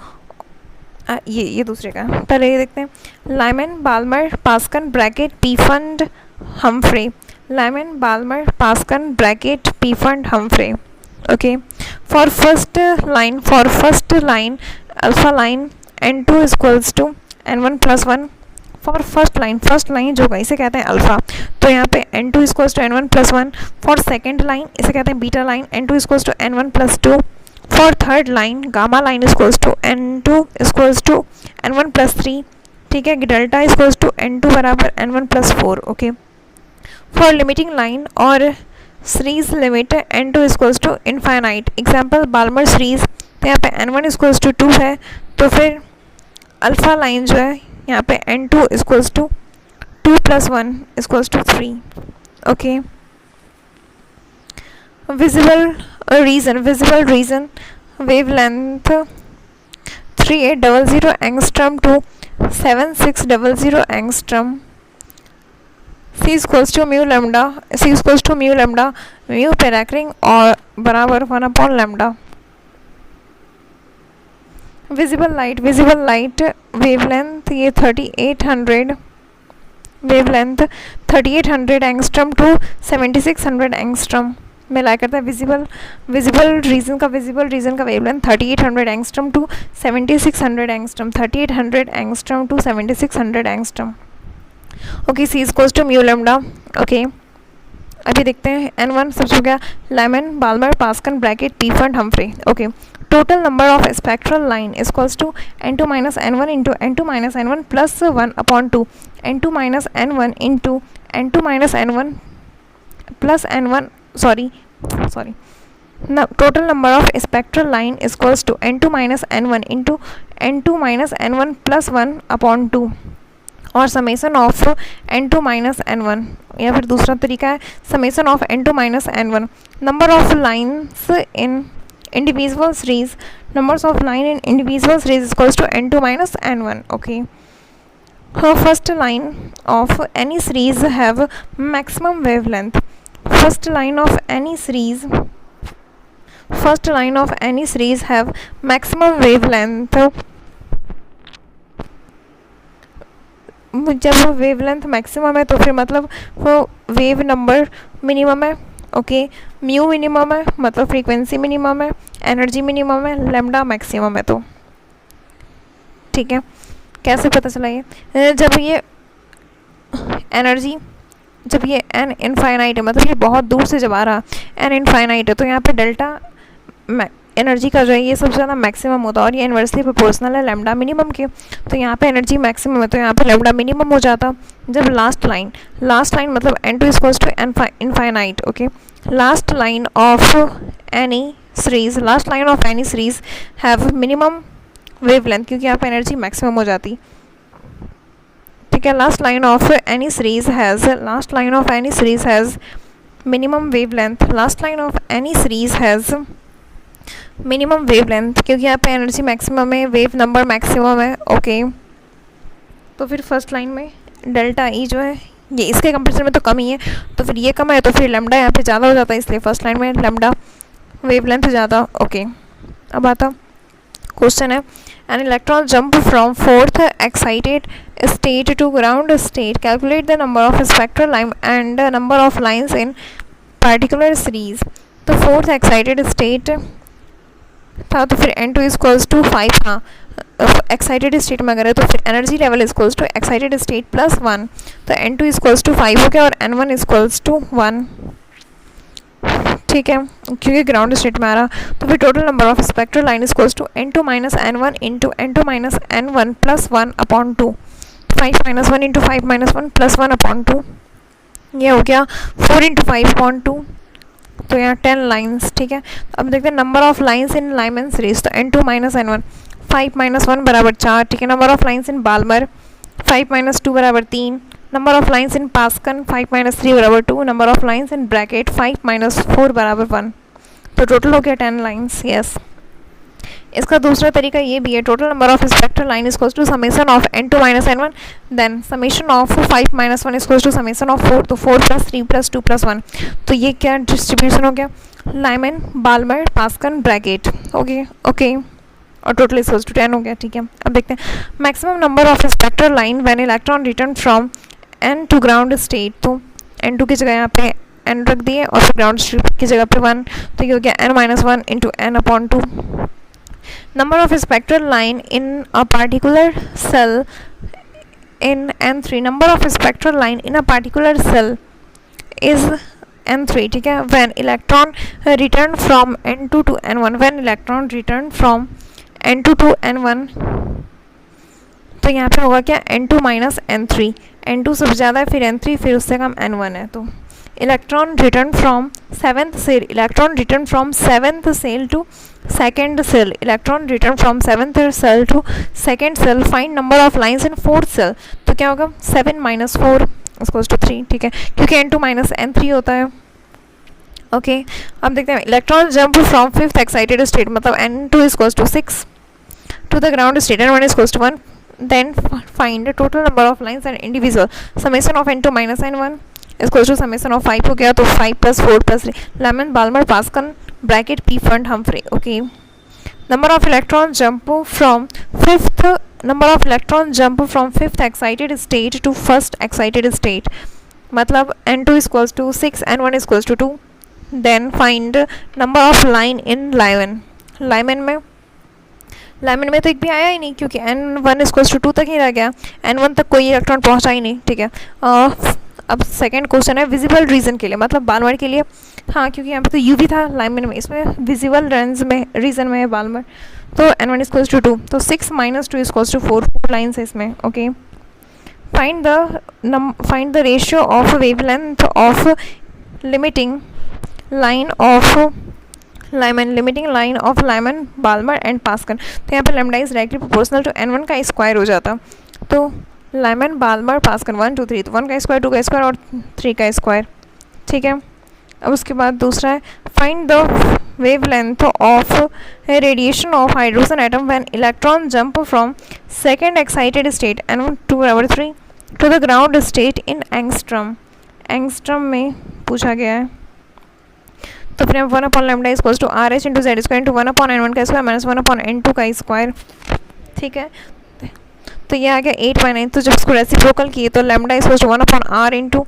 ये दूसरे का, पहले ये देखते हैं. Lyman Balmer Paschen Brackett Pfund Humphreys. Lyman Balmer Paschen Brackett Pfund Humphreys. Okay. For first line alpha line n2 equals to n1 + 1. For first line जो इसे कहते हैं अल्फा, तो यहाँ पे n2 equals to n1 + 1. For second line इसे कहते हैं beta line, n2 equals to n1 + 2. For third line gamma line equals to n2 equals to n1 + 3. ठीक है. डेल्टा इक्वल्स टू n2 बराबर n1 + 4. Okay. For limiting line और series limit n2 equals to infinite. Example Balmer series, तो यहाँ पे n1 equals to 2 है, तो फिर अल्फा लाइन जो है यहाँ पे n2 equals to 2 + 1 equals to 3. Okay. visible region wavelength 3800 angstrom to 7600 angstrom. C is equals to mu lambda mu per और बराबर 1 upon lambda. Visible light wavelength ये 3800 वेवलेंथ 3800 एंगस्ट्रम टू 7600 एंगस्ट्रम मिला करता है. विजिबल रीजन का wavelength 3800 angstrom to 7600 angstrom 3800 angstrom to 7600 angstrom. Okay, C equals to mu lambda. Okay, अभी देखते हैं N1 सबसे हो गया Lyman, Balmer, Paschen, Brackett, Pfund, Humphreys. Okay, total number of spectral line is equals to n2 minus n1 into n2 minus n1 plus 1 upon 2 n2 minus n1 into n2 minus n1 plus n1 sorry now total number of spectral line is equals to n2 minus n1 into n2 minus n1 plus 1 upon 2 और summation of n2 minus n1, या फिर दूसरा तरीका है summation of n2 minus n1. Number of lines in individual series, numbers of line in individual series is equals to n2 minus n1. Okay, her first line of any series have maximum wavelength. First line of any series have maximum wavelength. जब wavelength maximum है तो फिर मतलब वो wave number minimum है. Okay, mu minimum है मतलब frequency minimum है, एनर्जी मिनिमम है, लैम्डा मैक्सिमम है. तो ठीक है, कैसे पता चला ये? जब ये एनर्जी जब ये एन इनफाइनाइट है मतलब ये बहुत दूर से जब आ रहा एन इनफाइनाइट है तो यहाँ पे डेल्टा एनर्जी का जो है ये सबसे ज़्यादा मैक्सिमम होता है और ये इन्वर्सली प्रोपोर्शनल है लैम्डा मिनिमम के. तो यहाँ पे एनर्जी मैक्सिमम है तो यहाँ पे लैम्डा मिनिमम हो जाता. जब लास्ट लाइन मतलब n2 equals to infinite. Okay, last line of any series have minimum wavelength क्योंकि यहाँ पे एनर्जी मैक्सिमम हो जाती. ठीक है, last line of any series has minimum wavelength क्योंकि यहाँ पे एनर्जी मैक्सिमम है, वेव नंबर मैक्सिमम है. ओके, तो फिर फर्स्ट लाइन में डेल्टा ई जो है ये इसके कंपेरिजन में तो कम ही है तो फिर ये कम है तो फिर लैम्डा यहाँ पे ज़्यादा हो जाता है इसलिए फर्स्ट लाइन में लैम्डा वेवलेंथ ज़्यादा. ओके, अब आता क्वेश्चन है an electron jump from fourth excited state to ground state, calculate the number of spectral line and number of lines in particular series. तो फोर्थ एक्साइटेड स्टेट था तो फिर n2 equals to 5. हाँ, excited state में अगर है तो फिर energy level equals to excited state plus 1. तो n2 इक्वल्स टू 5 हो गया और n1 इक्वल्स टू 1. ठीक है, क्योंकि ग्राउंड स्टेट में आ रहा तो फिर total number of spectral line equals to n2 minus n1 into n2 minus n1 plus 1 upon 2. 5 minus 1 into 5 minus 1 plus 1 upon 2. ये हो गया 4 इंटू 5 अपॉन 2. तो यहाँ 10 लाइन्स. ठीक है, अब देखते हैं number of lines in Lyman series. तो n2 माइनस n1 5 माइनस 1 बराबर 4. ठीक है, number of lines in Balmer 5 minus 2 बराबर 3. Number of lines in Paschen 5 minus 3 बराबर 2. Number of lines in Brackett 5 minus 4 बराबर 1. तो टोटल हो गया 10 लाइन्स. यस, इसका दूसरा तरीका ये भी है, total number of spectral line equals to summation of n2 minus n1 then summation of 5 minus 1 equals to summation of 4. तो 4 प्लस 3 प्लस 2 प्लस 1. तो ये क्या डिस्ट्रीब्यूशन हो गया? Lyman, Balmer, Paschen, Brackett. Okay और टोटल इक्वल्स टू 10 हो गया. ठीक है, अब देखते हैं maximum number of spectral line when electron return from n to ground state. तो n2 की जगह यहाँ पे n रख दिए और फिर ग्राउंड स्टेट की जगह पे 1. तो ये हो गया n minus 1 into n upon 2. Number of spectral line in a particular cell in N3. Number of spectral line in a particular cell is N3. ठीक है, when electron return from N2 to N1. When electron return from N2 to N1. तो यहाँ पे होगा क्या? N2 minus N3. N2 सबसे ज़्यादा है फिर N3 फिर उससे कम N1 है. तो electron return from seventh cell. Electron return from seventh cell to second cell. Electron return from seventh cell to second cell. Find number of lines in fourth cell. तो क्या होगा? 7 minus 4 इक्वल्स टू 3. ठीक है, क्योंकि N2 minus N3 होता है. Okay अब देखते हैं electron jump from fifth excited state मतलब n2 is equals to 6 to the ground state n1 is equals to 1. Then find the total number of lines and individual summation of n2 minus n1 is equals to summation of 5 हो गया तो 5 plus 4 plus Lyman Balmer Pascal bracket P Fund Humphrey. Okay, number of electron jump from fifth excited state to first excited state मतलब n2 is equals to 6 n1 is equals to 2. Then find number of line in Lyman में तो एक भी आया ही नहीं क्योंकि n1 equals to 2 तक ही रह गया, n1 तक कोई इलेक्ट्रॉन पहुंचा ही नहीं. ठीक है, अब सेकंड क्वेश्चन है विजिबल रीजन के लिए मतलब बालमर के लिए. हाँ क्योंकि यहाँ पे तो यू भी था लाइमन में, इसमें विजिबल रेंज में रीजन में है बालमर. तो n1 इक्वल्स टू 2 तो 6 माइनस 2 इक्वल्स टू 4 लाइन्स है इसमें. Okay, find the ratio of wavelength of limiting line of Lyman Balmer and Pascal. तो यहाँ पे lambda is directly proportional to n1 का स्क्वायर हो जाता. तो Lyman Balmer पास्कल 1 2 3 तो 1 का स्क्वायर 2 का स्क्वायर और 3 का स्क्वायर. ठीक है, अब उसके बाद दूसरा है find the wavelength of radiation of hydrogen atom when electron jump from second excited state n1 2 to the ground state in angstrom में पूछा गया है. तो फिर 1 upon lambda is equals to R H into Z square into 1 upon n1 का square minus 1 upon n2 का square. ठीक है, तो ये आ गया 8/9. तो जब इसको रेसिप्रोकल किए तो lambda is equals to 1 upon R into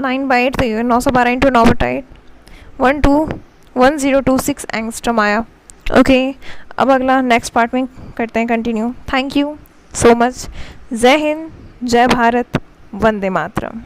9/8 तो ये 912 इंटू 9/8 1026 एंगस्ट्रम आया. ओके, अब अगला नेक्स्ट पार्ट में करते हैं continue. Thank you so much. जय हिंद, जय भारत, वंदे मातरम.